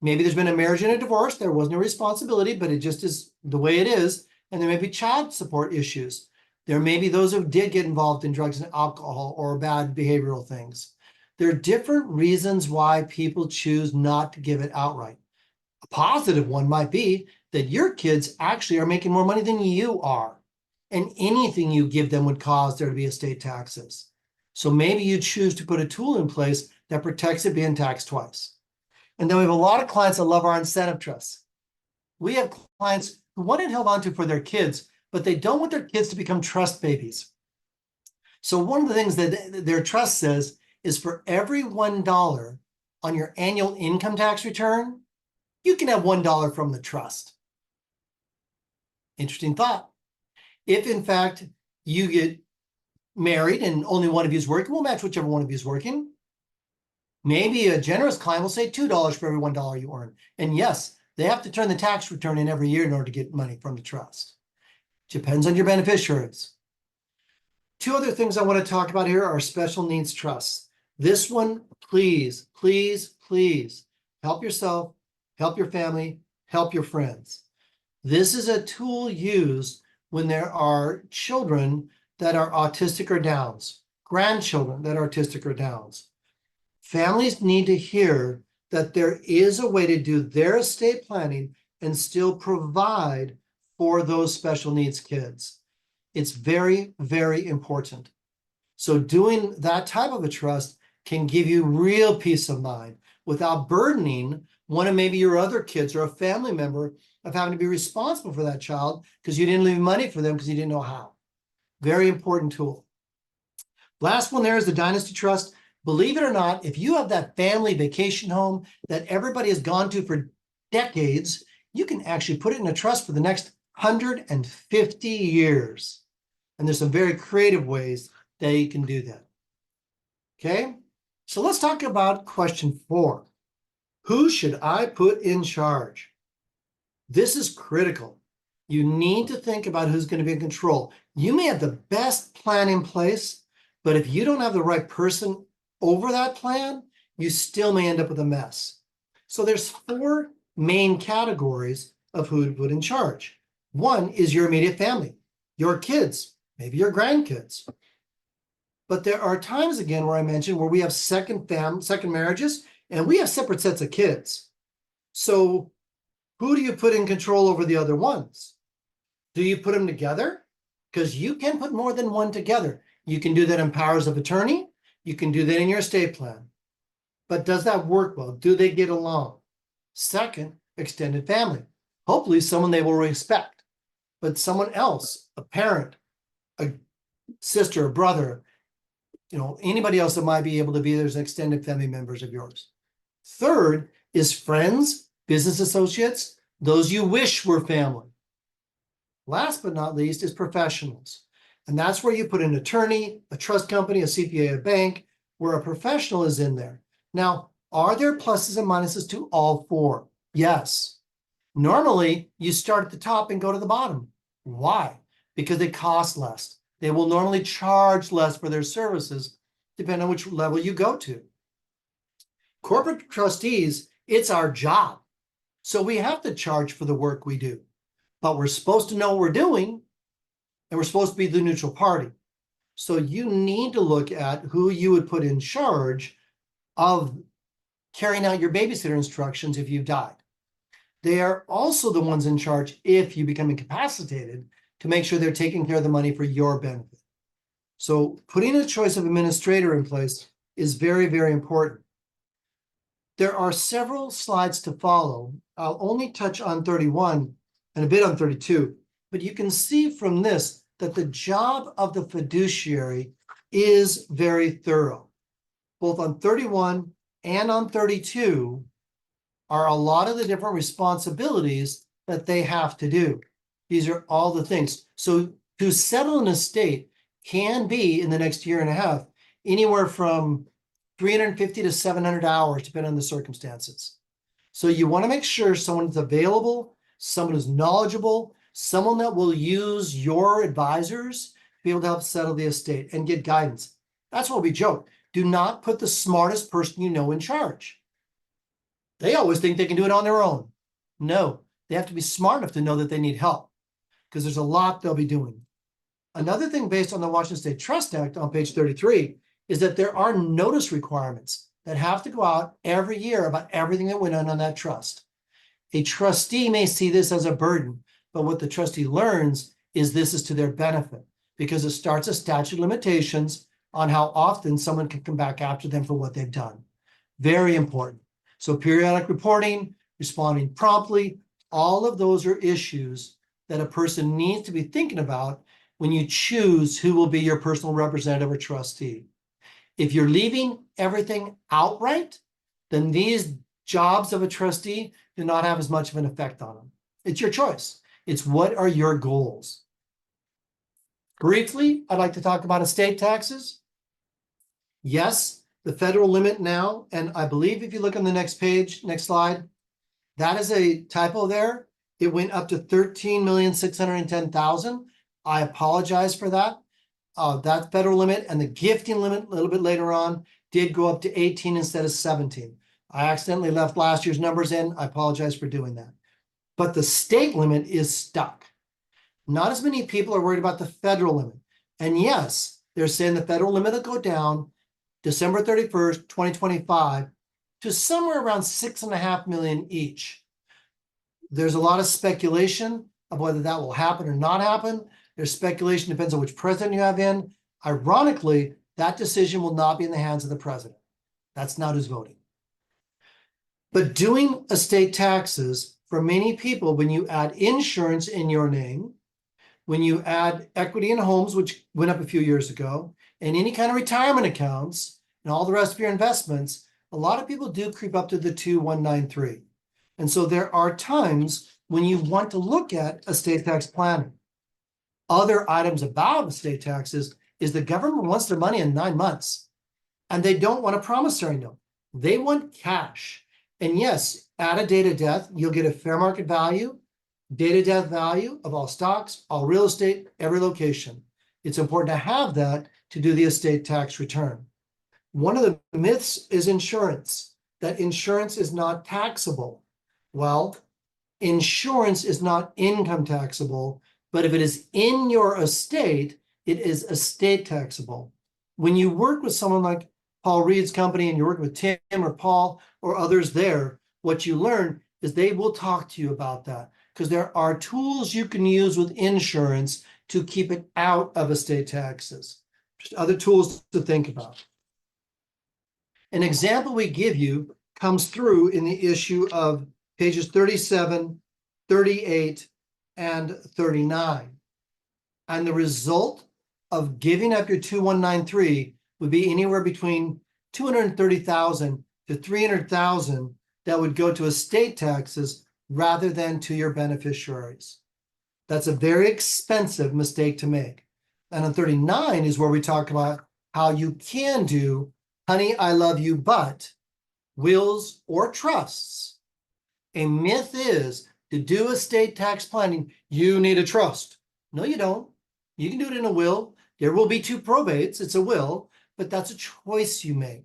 Maybe there's been a marriage and a divorce. There was no responsibility, but it just is the way it is. And there may be child support issues. There may be those who did get involved in drugs and alcohol or bad behavioral things. There are different reasons why people choose not to give it outright. A positive one might be that your kids actually are making more money than you are, and anything you give them would cause there to be estate taxes. So maybe you choose to put a tool in place that protects it being taxed twice. And then we have a lot of clients that love our incentive trusts. We have clients who want it held onto for their kids, but they don't want their kids to become trust babies. So one of the things that their trust says is for every $1 on your annual income tax return, you can have $1 from the trust. Interesting thought. If in fact you get married and only one of you is working, we'll match whichever one of you is working. Maybe a generous client will say $2 for every $1 you earn. And yes, they have to turn the tax return in every year in order to get money from the trust. Depends on your beneficiaries. Two other things I want to talk about here are special needs trusts. This one, please, please, please help yourself, help your family, help your friends. This is a tool used when there are children that are autistic or Downs, grandchildren that are autistic or Downs. Families need to hear that there is a way to do their estate planning and still provide for those special needs kids. It's very, very important. So doing that type of a trust can give you real peace of mind without burdening one of maybe your other kids or a family member of having to be responsible for that child because you didn't leave money for them because you didn't know how. Very important tool. Last one there is the Dynasty Trust. Believe it or not, if you have that family vacation home that everybody has gone to for decades, you can actually put it in a trust for the next 150 years. And there's some very creative ways that you can do that. Okay, so let's talk about question 4. Who should I put in charge? This is critical. You need to think about who's going to be in control. You may have the best plan in place, but if you don't have the right person over that plan, you still may end up with a mess. So there's 4 main categories of who to put in charge. One is your immediate family, your kids, maybe your grandkids. But there are times, again, where I mentioned where we have second marriages and we have separate sets of kids. So who do you put in control over the other ones? Do you put them together? Because you can put more than one together. You can do that in powers of attorney. You can do that in your estate plan. But does that work well? Do they get along? Second, extended family. Hopefully someone they will respect, but someone else, a parent, a sister, a brother, anybody else that might be able to be there as extended family members of yours. Third is friends, business associates, those you wish were family. Last but not least is professionals. And that's where you put an attorney, a trust company, a CPA, a bank, where a professional is in there. Now, are there pluses and minuses to all four? Yes. Normally, you start at the top and go to the bottom. Why? Because they cost less. They will normally charge less for their services, depending on which level you go to. Corporate trustees, it's our job. So we have to charge for the work we do. But we're supposed to know what we're doing, and we're supposed to be the neutral party. So you need to look at who you would put in charge of carrying out your babysitter instructions if you've died. They are also the ones in charge if you become incapacitated to make sure they're taking care of the money for your benefit. So putting a choice of administrator in place is very, very important. There are several slides to follow. I'll only touch on 31 and a bit on 32, but you can see from this that the job of the fiduciary is very thorough. Both on 31 and on 32 are a lot of the different responsibilities that they have to do. These are all the things. So to settle an estate can be, in the next year and a half, anywhere from 350 to 700 hours, depending on the circumstances. So you want to make sure someone's available, someone who's knowledgeable, someone that will use your advisors to be able to help settle the estate and get guidance. That's what we joke. Do not put the smartest person you know in charge. They always think they can do it on their own. No, they have to be smart enough to know that they need help, because there's a lot they'll be doing. Another thing based on the Washington State Trust Act on page 33 is that there are notice requirements that have to go out every year about everything that went on that trust. A trustee may see this as a burden, but what the trustee learns is this is to their benefit, because it starts a statute of limitations on how often someone can come back after them for what they've done. Very important. So periodic reporting, responding promptly, all of those are issues that a person needs to be thinking about when you choose who will be your personal representative or trustee. If you're leaving everything outright, then these jobs of a trustee do not have as much of an effect on them. It's your choice. It's what are your goals? Briefly, I'd like to talk about estate taxes. Yes, the federal limit now, and I believe if you look on the next page, next slide, that is a typo there. It went up to 13,610,000. I apologize for that. That federal limit and the gifting limit a little bit later on did go up to 18 instead of 17. I accidentally left last year's numbers in. I apologize for doing that. But the state limit is stuck. Not as many people are worried about the federal limit. And yes, they're saying the federal limit will go down December 31st, 2025 to somewhere around 6.5 million each. There's a lot of speculation of whether that will happen or not happen. There's speculation, depends on which president you have in. Ironically, that decision will not be in the hands of the president. That's not who's voting. But doing estate taxes, for many people, when you add insurance in your name, when you add equity in homes, which went up a few years ago, and any kind of retirement accounts and all the rest of your investments, a lot of people do creep up to the 2193. And so there are times when you want to look at estate tax planning. Other items about estate taxes is the government wants their money in 9 months, and they don't want a promissory note. They want cash. And yes, at a date of death, you'll get a fair market value, date of death value of all stocks, all real estate, every location. It's important to have that to do the estate tax return. One of the myths is insurance, that insurance is not taxable. Well, insurance is not income taxable, but if it is in your estate, it is estate taxable. When you work with someone like Paul Reed's company and you're working with Tim or Paul or others there, what you learn is they will talk to you about that, because there are tools you can use with insurance to keep it out of estate taxes. Just other tools to think about. An example we give you comes through in the issue of pages 37, 38, and 39. And the result of giving up your 2193 would be anywhere between 230,000 to 300,000 that would go to estate taxes rather than to your beneficiaries. That's a very expensive mistake to make. And on 39 is where we talk about how you can do, honey, I love you, but wills or trusts. A myth is to do estate tax planning, you need a trust. No, you don't. You can do it in a will. There will be 2 probates. It's a will, but that's a choice you make.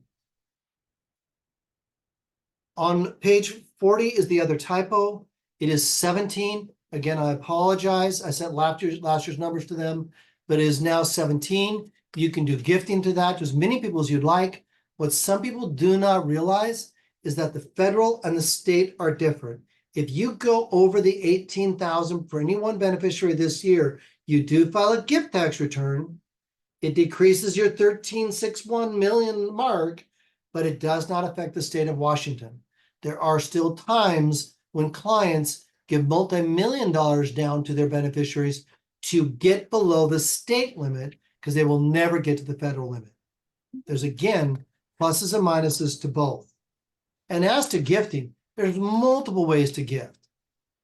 On page 40 is the other typo. It is 17. Again, I apologize. I sent last year's numbers to them, but it is now 17. You can do gifting to that to as many people as you'd like. What some people do not realize is that the federal and the state are different. If you go over the 18,000 for any one beneficiary this year, you do file a gift tax return. It decreases your 13.61 million mark, but it does not affect the state of Washington. There are still times when clients give multi-million dollars down to their beneficiaries to get below the state limit because they will never get to the federal limit. There's, again, pluses and minuses to both. And as to gifting, there's multiple ways to gift.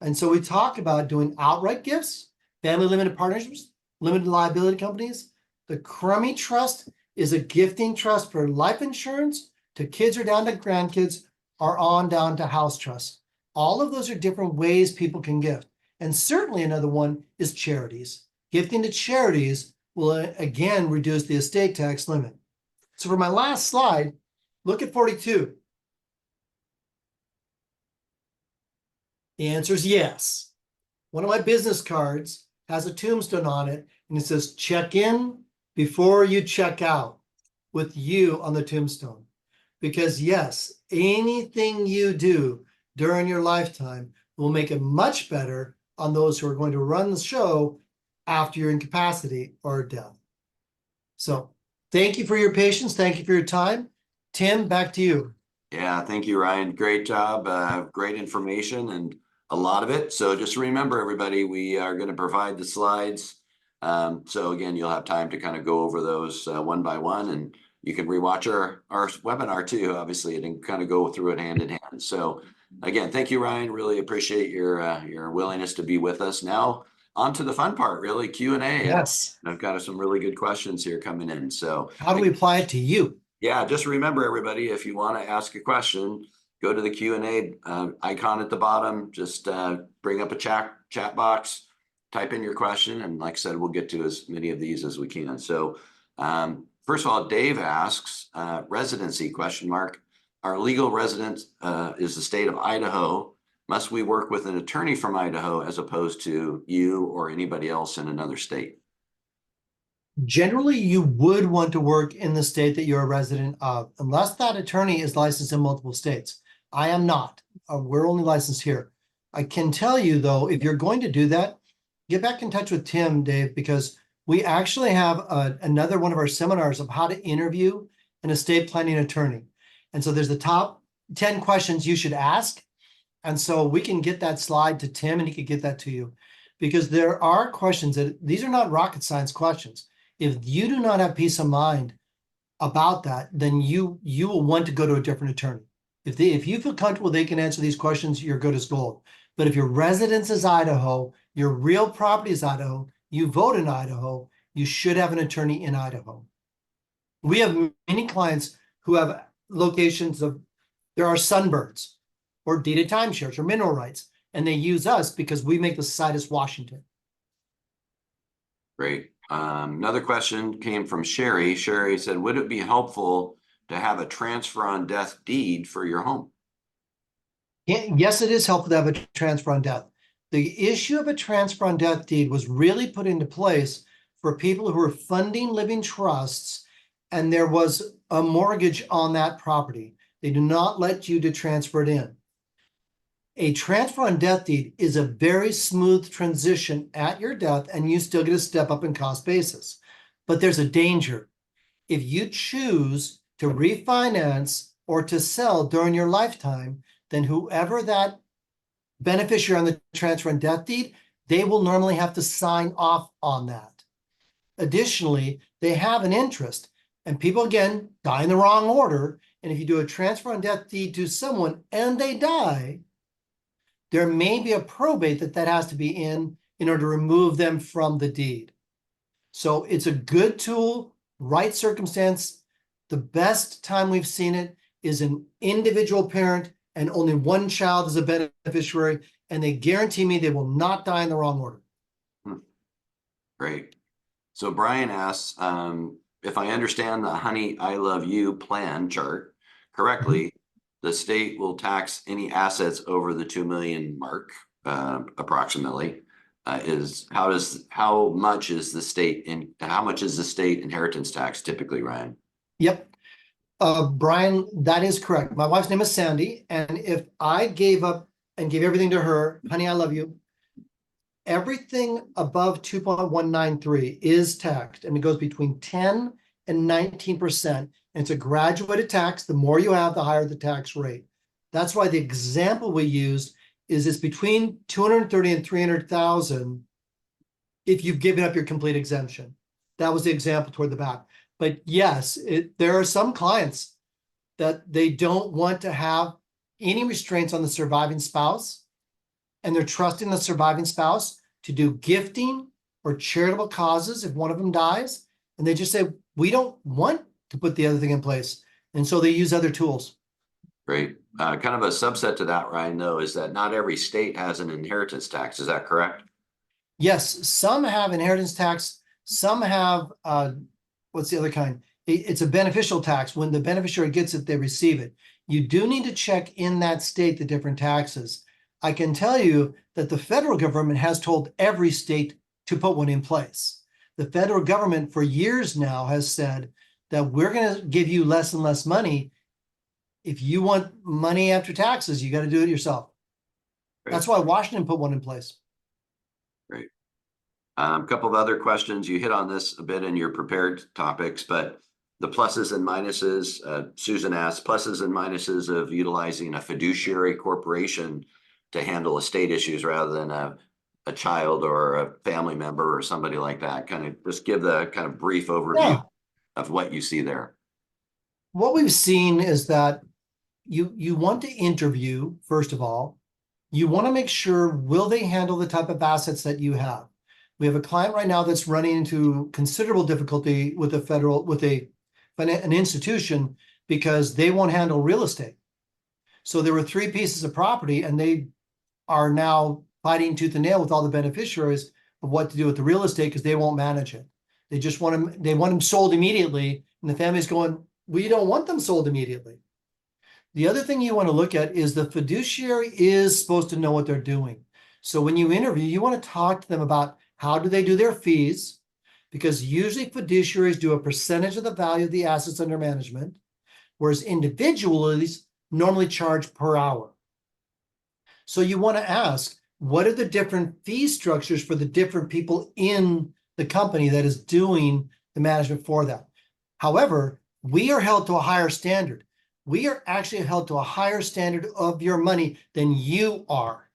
And so we talk about doing outright gifts, family limited partnerships, limited liability companies. The Crummy Trust is a gifting trust for life insurance to kids or down to grandkids or on down to house trusts. All of those are different ways people can gift. And certainly another one is charities. Gifting to charities will again reduce the estate tax limit. So for my last slide, look at 42. The answer is yes. One of my business cards has a tombstone on it, and it says, check in before you check out, with you on the tombstone. Because yes, anything you do during your lifetime will make it much better on those who are going to run the show after your incapacity or death. So thank you for your patience. Thank you for your time. Tim, back to you. Yeah, thank you, Ryan. Great job. Great information and a lot of it. So just remember, everybody, we are going to provide the slides. So again, you'll have time to kind of go over those one by one, and you can rewatch our webinar too, obviously, and kind of go through it hand in hand. So again, thank you, Ryan. Really appreciate your willingness to be with us. Now on to the fun part, really, Q&A. Yes. I've got some really good questions here coming in. So how do we apply it to you? Yeah, just remember, everybody, if you want to ask a question, go to the Q&A icon at the bottom. Just bring up a chat box, type in your question, and like I said, we'll get to as many of these as we can. So first of all, Dave asks, residency, question mark. Our legal residence is the state of Idaho. Must we work with an attorney from Idaho as opposed to you or anybody else in another state? Generally, you would want to work in the state that you're a resident of, unless that attorney is licensed in multiple states. I am not. We're only licensed here. I can tell you, though, if you're going to do that, get back in touch with Tim, Dave, because we actually have another one of our seminars of how to interview an estate planning attorney. And so there's the top 10 questions you should ask. And so we can get that slide to Tim and he could get that to you, because there are questions that these are not rocket science questions. If you do not have peace of mind about that, then you will want to go to a different attorney. If you feel comfortable they can answer these questions, you're good as gold. But if your residence is Idaho, your real property is Idaho, you vote in Idaho, you should have an attorney in Idaho. We have many clients who have locations of, there are sunbirds or deeded timeshares or mineral rights, and they use us because we make the site as Washington. Great. Another question came from Sherry. Sherry said, would it be helpful to have a transfer on death deed for your home? Yes, it is helpful to have a transfer on death. The issue of a transfer on death deed was really put into place for people who were funding living trusts and there was a mortgage on that property. They do not let you to transfer it in. A transfer on death deed is a very smooth transition at your death, and you still get a step up in cost basis. But there's a danger. If you choose to refinance or to sell during your lifetime, then whoever that beneficiary on the transfer on death deed, they will normally have to sign off on that. Additionally, they have an interest, and people, again, die in the wrong order. And if you do a transfer on death deed to someone and they die, there may be a probate that has to be in in order to remove them from the deed. So it's a good tool, right circumstance. The best time we've seen it is an individual parent and only one child is a beneficiary, and they guarantee me they will not die in the wrong order. Great. So Brian asks, if I understand the Honey, I Love You plan chart correctly, the state will tax any assets over the 2 million mark, approximately. How much is the state inheritance tax typically, Ryan? Yep. Brian, that is correct. My wife's name is Sandy, and if I gave up and gave everything to her, honey, I love you, everything above 2.193 is taxed, and it goes between 10 and 19%. And it's a graduated tax. The more you have, the higher the tax rate. That's why the example we used is it's between 230 and 300,000 if you've given up your complete exemption. That was the example toward the back. But yes, there are some clients that they don't want to have any restraints on the surviving spouse, and they're trusting the surviving spouse to do gifting or charitable causes if one of them dies, and they just say, we don't want to put the other thing in place. And so they use other tools. Great. Kind of a subset to that, Ryan, though, is that not every state has an inheritance tax. Is that correct? Yes, some have inheritance tax, some have, what's the other kind? It's a beneficial tax. When the beneficiary gets it, they receive it. You do need to check in that state the different taxes. I can tell you that the federal government has told every state to put one in place. The federal government for years now has said that we're going to give you less and less money. If you want money after taxes, you got to do it yourself. Great. That's why Washington put one in place. Great. A couple of other questions. You hit on this a bit in your prepared topics, but the pluses and minuses, Susan asked, pluses and minuses of utilizing a fiduciary corporation to handle estate issues rather than a child or a family member or somebody like that. Kind of just give the kind of brief overview of what you see there. What we've seen is that you want to interview, first of all, you want to make sure, will they handle the type of assets that you have? We have a client right now that's running into considerable difficulty with an institution because they won't handle real estate. So there were 3 pieces of property, and they are now fighting tooth and nail with all the beneficiaries of what to do with the real estate because they won't manage it. They just want them sold immediately, and the family's going, we don't want them sold immediately. The other thing you want to look at is the fiduciary is supposed to know what they're doing. So when you interview, you want to talk to them about how do they do their fees, because usually fiduciaries do a percentage of the value of the assets under management, whereas individuals normally charge per hour. So you want to ask, what are the different fee structures for the different people in the company that is doing the management for them? However, we are held to a higher standard. We are actually held to a higher standard of your money than you are.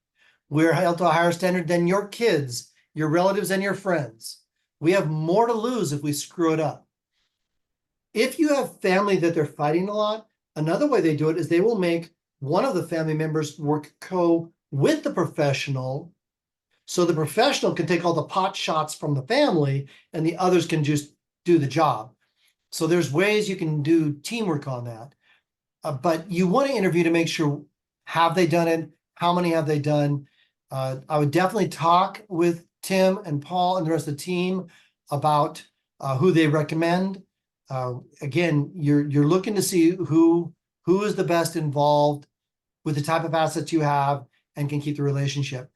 We're held to a higher standard than your kids, your relatives, and your friends. We have more to lose if we screw it up. If you have family that they're fighting a lot, another way they do it is they will make one of the family members work with the professional, so the professional can take all the pot shots from the family and the others can just do the job. So there's ways you can do teamwork on that. But you want to interview to make sure, have they done it? How many have they done? I would definitely talk with Tim and Paul and the rest of the team about who they recommend. Again, you're looking to see who is the best involved with the type of assets you have and can keep the relationship.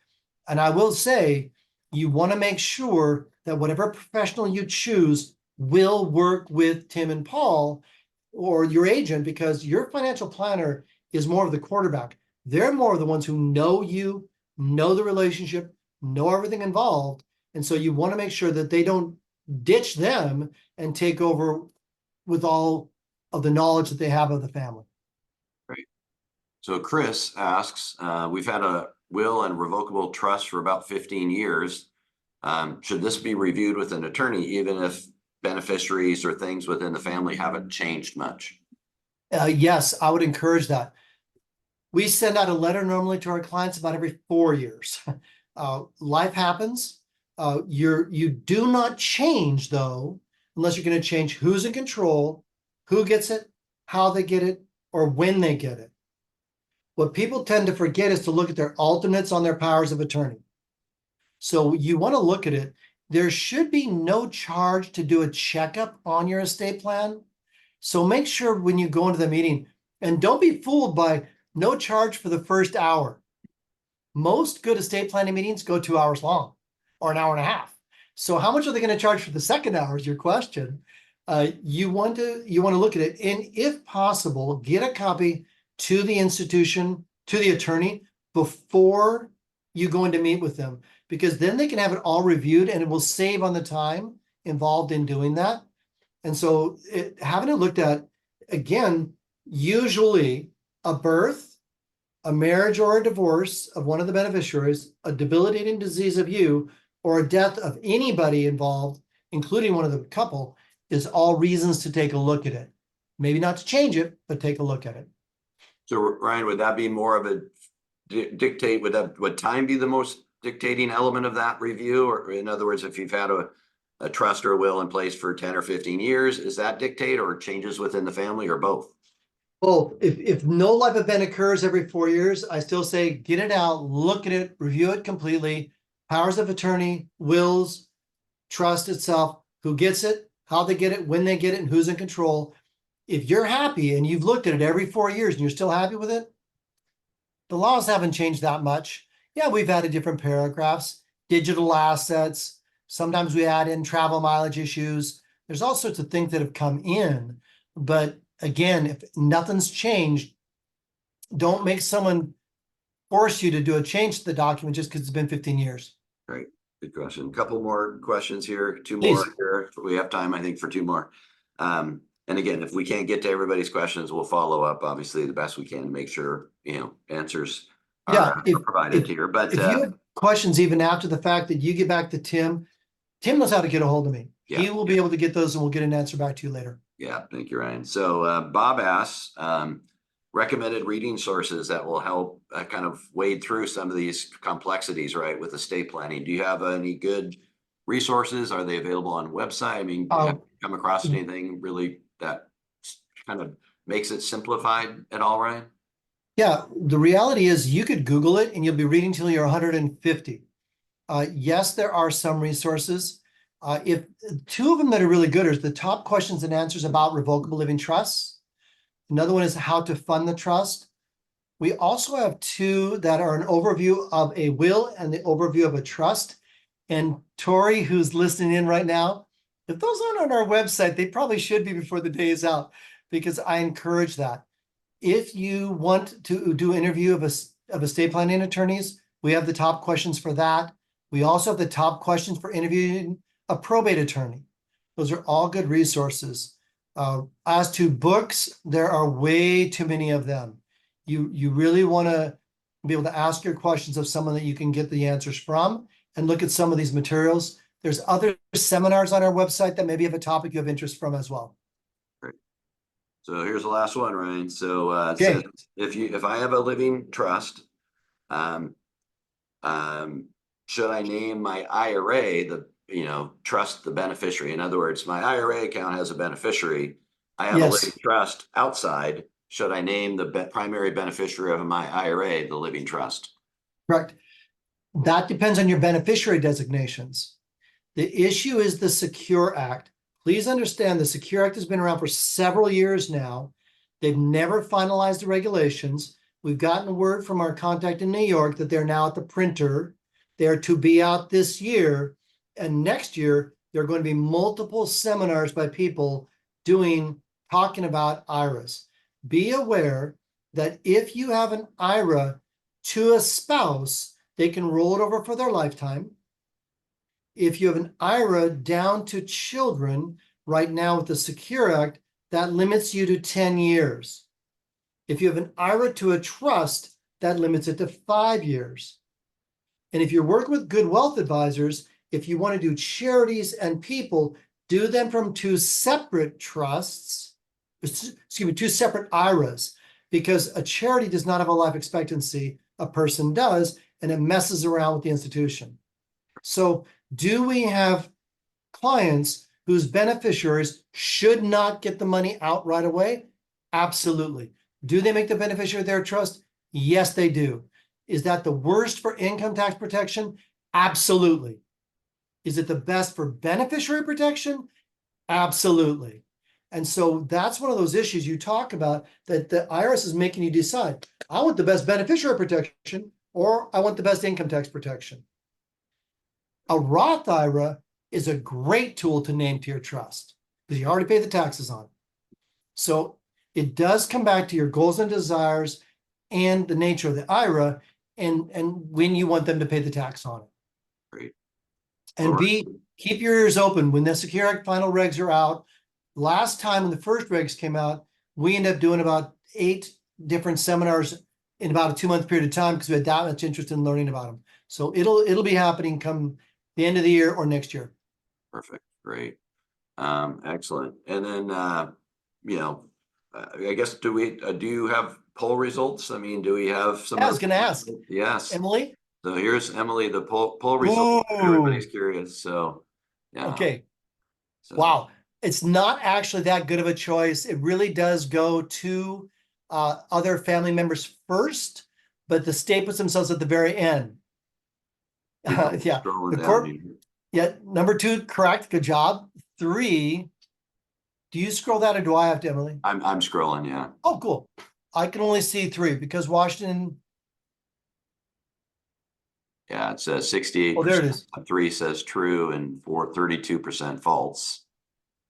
And I will say, you want to make sure that whatever professional you choose will work with Tim and Paul or your agent, because your financial planner is more of the quarterback. They're more of the ones who know you, know the relationship, know everything involved. And so you want to make sure that they don't ditch them and take over with all of the knowledge that they have of the family. Great. So Chris asks, we've had a will and revocable trust for about 15 years. Should this be reviewed with an attorney, even if beneficiaries or things within the family haven't changed much? Yes, I would encourage that. We send out a letter normally to our clients about every 4 years. Life happens. You do not change though, unless you're going to change who's in control, who gets it, how they get it, or when they get it. What people tend to forget is to look at their alternates on their powers of attorney. So you want to look at it. There should be no charge to do a checkup on your estate plan. So make sure when you go into the meeting, and don't be fooled by no charge for the first hour. Most good estate planning meetings go 2 hours long or an hour and a half. So how much are they going to charge for the second hour is your question. You want to look at it, and if possible, get a copy to the institution, to the attorney before you go in to meet with them, because then they can have it all reviewed and it will save on the time involved in doing that. And so having it looked at, again, usually a birth, a marriage or a divorce of one of the beneficiaries, a debilitating disease of you, or a death of anybody involved, including one of the couple, is all reasons to take a look at it. Maybe not to change it, but take a look at it. So Ryan, would that be more of a dictate? Would time be the most dictating element of that review? Or in other words, if you've had a trust or a will in place for 10 or 15 years, is that dictate, or changes within the family, or both? Well, if no life event occurs every 4 years, I still say get it out, look at it, review it completely. Powers of attorney, wills, trust itself, who gets it, how they get it, when they get it, and who's in control. If you're happy and you've looked at it every 4 years and you're still happy with it, the laws haven't changed that much. Yeah, we've added different paragraphs, digital assets. Sometimes we add in travel mileage issues. There's all sorts of things that have come in. But again, if nothing's changed, don't make someone force you to do a change to the document just because it's been 15 years. Great. Good question. A couple more questions here. Two Please. more here. We have time, I think, for two more. And again, if we can't get to everybody's questions, we'll follow up, obviously, the best we can to make sure, answers are provided here. But if you have questions, even after the fact that you get back to Tim knows how to get a hold of me. Yeah, he will be able to get those and we'll get an answer back to you later. Yeah, thank you, Ryan. So Bob asks, recommended reading sources that will help kind of wade through some of these complexities, right, with estate planning. Do you have any good resources? Are they available on website? I mean, have you come across anything really that kind of makes it simplified at all, Ryan? Yeah, the reality is you could Google it and you'll be reading till you're 150. Yes, there are some resources. If two of them that are really good are the top questions and answers about revocable living trusts. Another one is how to fund the trust. We also have two that are an overview of a will and the overview of a trust. And Tori, who's listening in right now, if those aren't on our website, they probably should be before the day is out, because I encourage that. If you want to do an interview of estate planning attorneys, we have the top questions for that. We also have the top questions for interviewing a probate attorney. Those are all good resources. As to books, there are way too many of them. You really want to be able to ask your questions of someone that you can get the answers from and look at some of these materials. There's other seminars on our website that maybe have a topic you have interest from as well. Great. So here's the last one, Ryan. So it Okay. says, if I have a living trust, should I name my IRA trust the beneficiary? In other words, my IRA account has a beneficiary. I have a living trust outside. Should I name the primary beneficiary of my IRA the living trust? Correct. That depends on your beneficiary designations. The issue is the Secure Act. Please understand the Secure Act has been around for several years now. They've never finalized the regulations. We've gotten a word from our contact in New York that they're now at the printer. They're to be out this year. And next year, there are going to be multiple seminars by people talking about IRAs. Be aware that if you have an IRA to a spouse, they can roll it over for their lifetime. If you have an IRA down to children, right now with the Secure Act, that limits you to 10 years. If you have an IRA to a trust, that limits it to 5 years. And if you're working with good wealth advisors, if you want to do charities and people, do them from two separate trusts, two separate IRAs, because a charity does not have a life expectancy, a person does, and it messes around with the institution. So Do we have clients whose beneficiaries should not get the money out right away? Absolutely. Do they make the beneficiary their trust? Yes, they do. Is that the worst for income tax protection? Absolutely. Is it the best for beneficiary protection? Absolutely. And so that's one of those issues you talk about that the IRS is making you decide. I want the best beneficiary protection or I want the best income tax protection. A Roth IRA is a great tool to name to your trust because you already pay the taxes on it. So it does come back to your goals and desires and the nature of the IRA and when you want them to pay the tax on it. Great. And B, keep your ears open when the Secure Act final regs are out. Last time when the first regs came out, we ended up doing about 8 different seminars in about a 2-month period of time because we had that much interest in learning about them. So it'll be happening come the end of the year or next year. Perfect. Great. Excellent. And then, I guess, do you have poll results? I mean, do we have some? Yeah, I was going to ask. Yes. Emily? So here's Emily, the poll results. Everybody's Ooh. curious. So, yeah. Okay. So, Wow. It's not actually that good of a choice. It really does go to other family members first, but the state puts themselves at the very end. Yeah. scrolling The down court. here. Yeah. Number 2, correct. Good job. 3. Do you scroll that or do I have to, Emily? I'm scrolling, yeah. Oh, cool. I can only see 3 because Washington. Yeah, it says 68%. Oh, there it is. 3 says true and 32% false.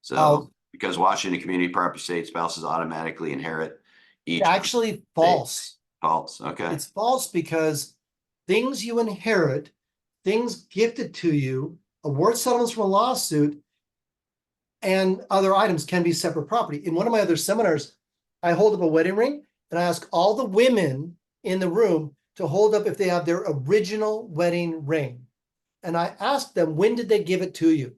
So Oh. because Washington community property state spouses automatically inherit each. Actually, false. False. Okay. It's false because things you inherit, things gifted to you, award settlements from a lawsuit, and other items can be separate property. In one of my other seminars, I hold up a wedding ring and I ask all the women in the room to hold up if they have their original wedding ring. And I ask them, when did they give it to you?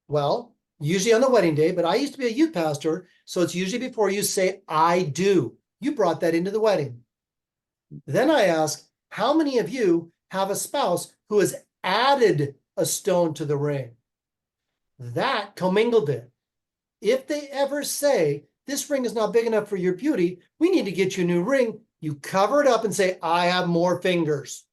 Well, usually on the wedding day, but I used to be a youth pastor, so it's usually before you say, I do. You brought that into the wedding. Then I ask, how many of you have a spouse who has added a stone to the ring? That commingled it. If they ever say, this ring is not big enough for your beauty, we need to get you a new ring, you cover it up and say, I have more fingers.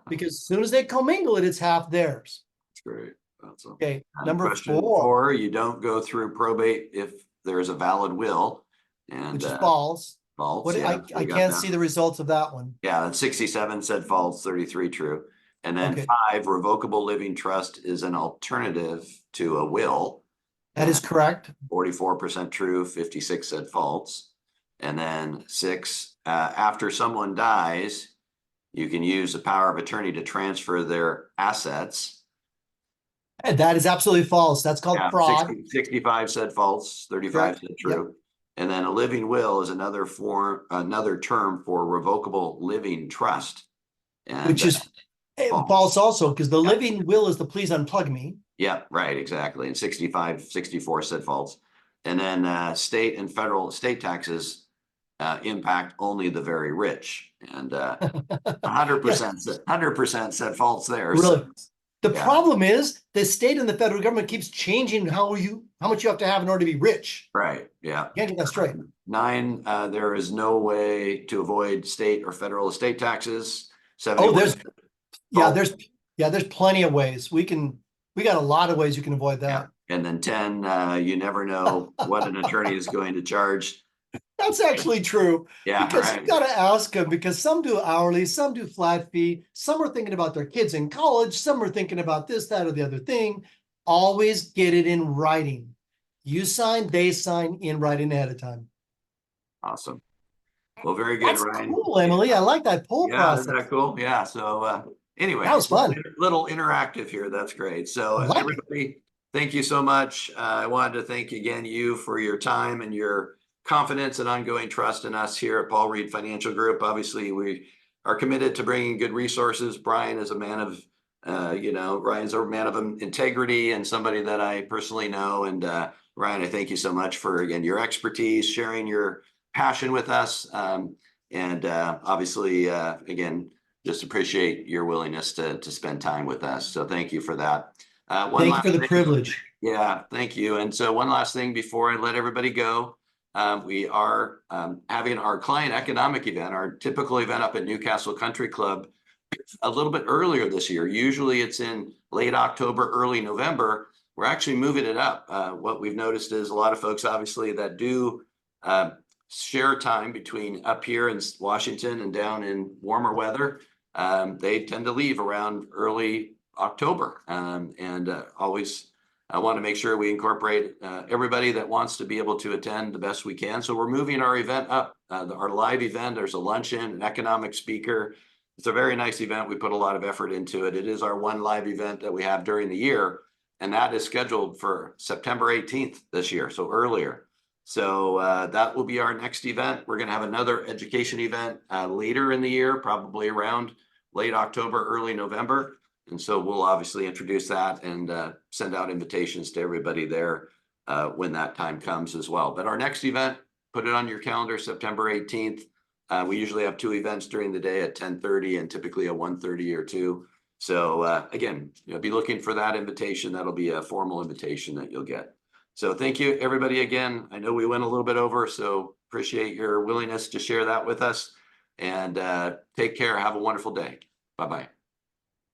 Because as soon as they commingle it, it's half theirs. That's great. That's okay. Number Question 4, you don't go through probate if there's a valid will. And which is false. False. What, yeah, I can't see the results of that one. Yeah, and 67 said false, 33 true. And then 5, revocable living trust is an alternative to a will. That is correct. 44% true, 56 said false. And then 6, after someone dies, you can use the power of attorney to transfer their assets. And that is absolutely false. That's called fraud. 65 said false, 35 said true. Yep. And then a living will is another term for revocable living trust. And, which is false also, because the living will is the please unplug me. Yeah, right, exactly. And 64 said false. And then state and federal estate taxes impact only the very rich. And 100% said false there. Really? So, the problem is the state and the federal government keeps changing how much you have to have in order to be rich. Right. Yeah. You can't get that straight. 9, there is no way to avoid state or federal estate taxes. 7. Oh, there's plenty of ways. We got a lot of ways you can avoid that. Yeah. And then 10, you never know what an attorney is going to charge. That's actually true. Yeah, because you got to ask them, because some do hourly, some do flat fee, some are thinking about their kids in college, some are thinking about this, that, or the other thing. Always get it in writing. You sign, they sign in writing ahead of time. Awesome. Well, very good, That's Ryan. Cool, Emily. I like that poll process. Isn't that cool? Yeah. So anyway, that was fun. Little interactive here. That's great. So everybody, thank you so much. I wanted to thank again you for your time and your confidence and ongoing trust in us here at Paul Reed Financial Group. Obviously, we are committed to bringing good resources. Brian is a man of, Ryan's a man of integrity and somebody that I personally know. And Ryan, I thank you so much for, again, your expertise, sharing your passion with us. And obviously, again, just appreciate your willingness to spend time with us. So thank you for that. Thank you for the privilege. Yeah, thank you. And so one last thing before I let everybody go, we are having our client economic event, our typical event up at Newcastle Country Club, a little bit earlier this year. Usually it's in late October, early November. We're actually moving it up. What we've noticed is a lot of folks, obviously, that do share time between up here in Washington and down in warmer weather. They tend to leave around early October, and always I want to make sure we incorporate everybody that wants to be able to attend the best we can. So we're moving our event up, our live event. There's a luncheon, an economic speaker. It's a very nice event. We put a lot of effort into it. It is our one live event that we have during the year, and that is scheduled for September 18th this year, so earlier. So that will be our next event. We're going to have another education event later in the year, probably around late October, early November. And so we'll obviously introduce that and send out invitations to everybody there when that time comes as well. But our next event, put it on your calendar, September 18th. We usually have 2 events during the day at 10:30 and typically a 1:30 or 2. So again, be looking for that invitation. That'll be a formal invitation that you'll get. So thank you, everybody, again. I know we went a little bit over, so appreciate your willingness to share that with us. And take care. Have a wonderful day. Bye-bye.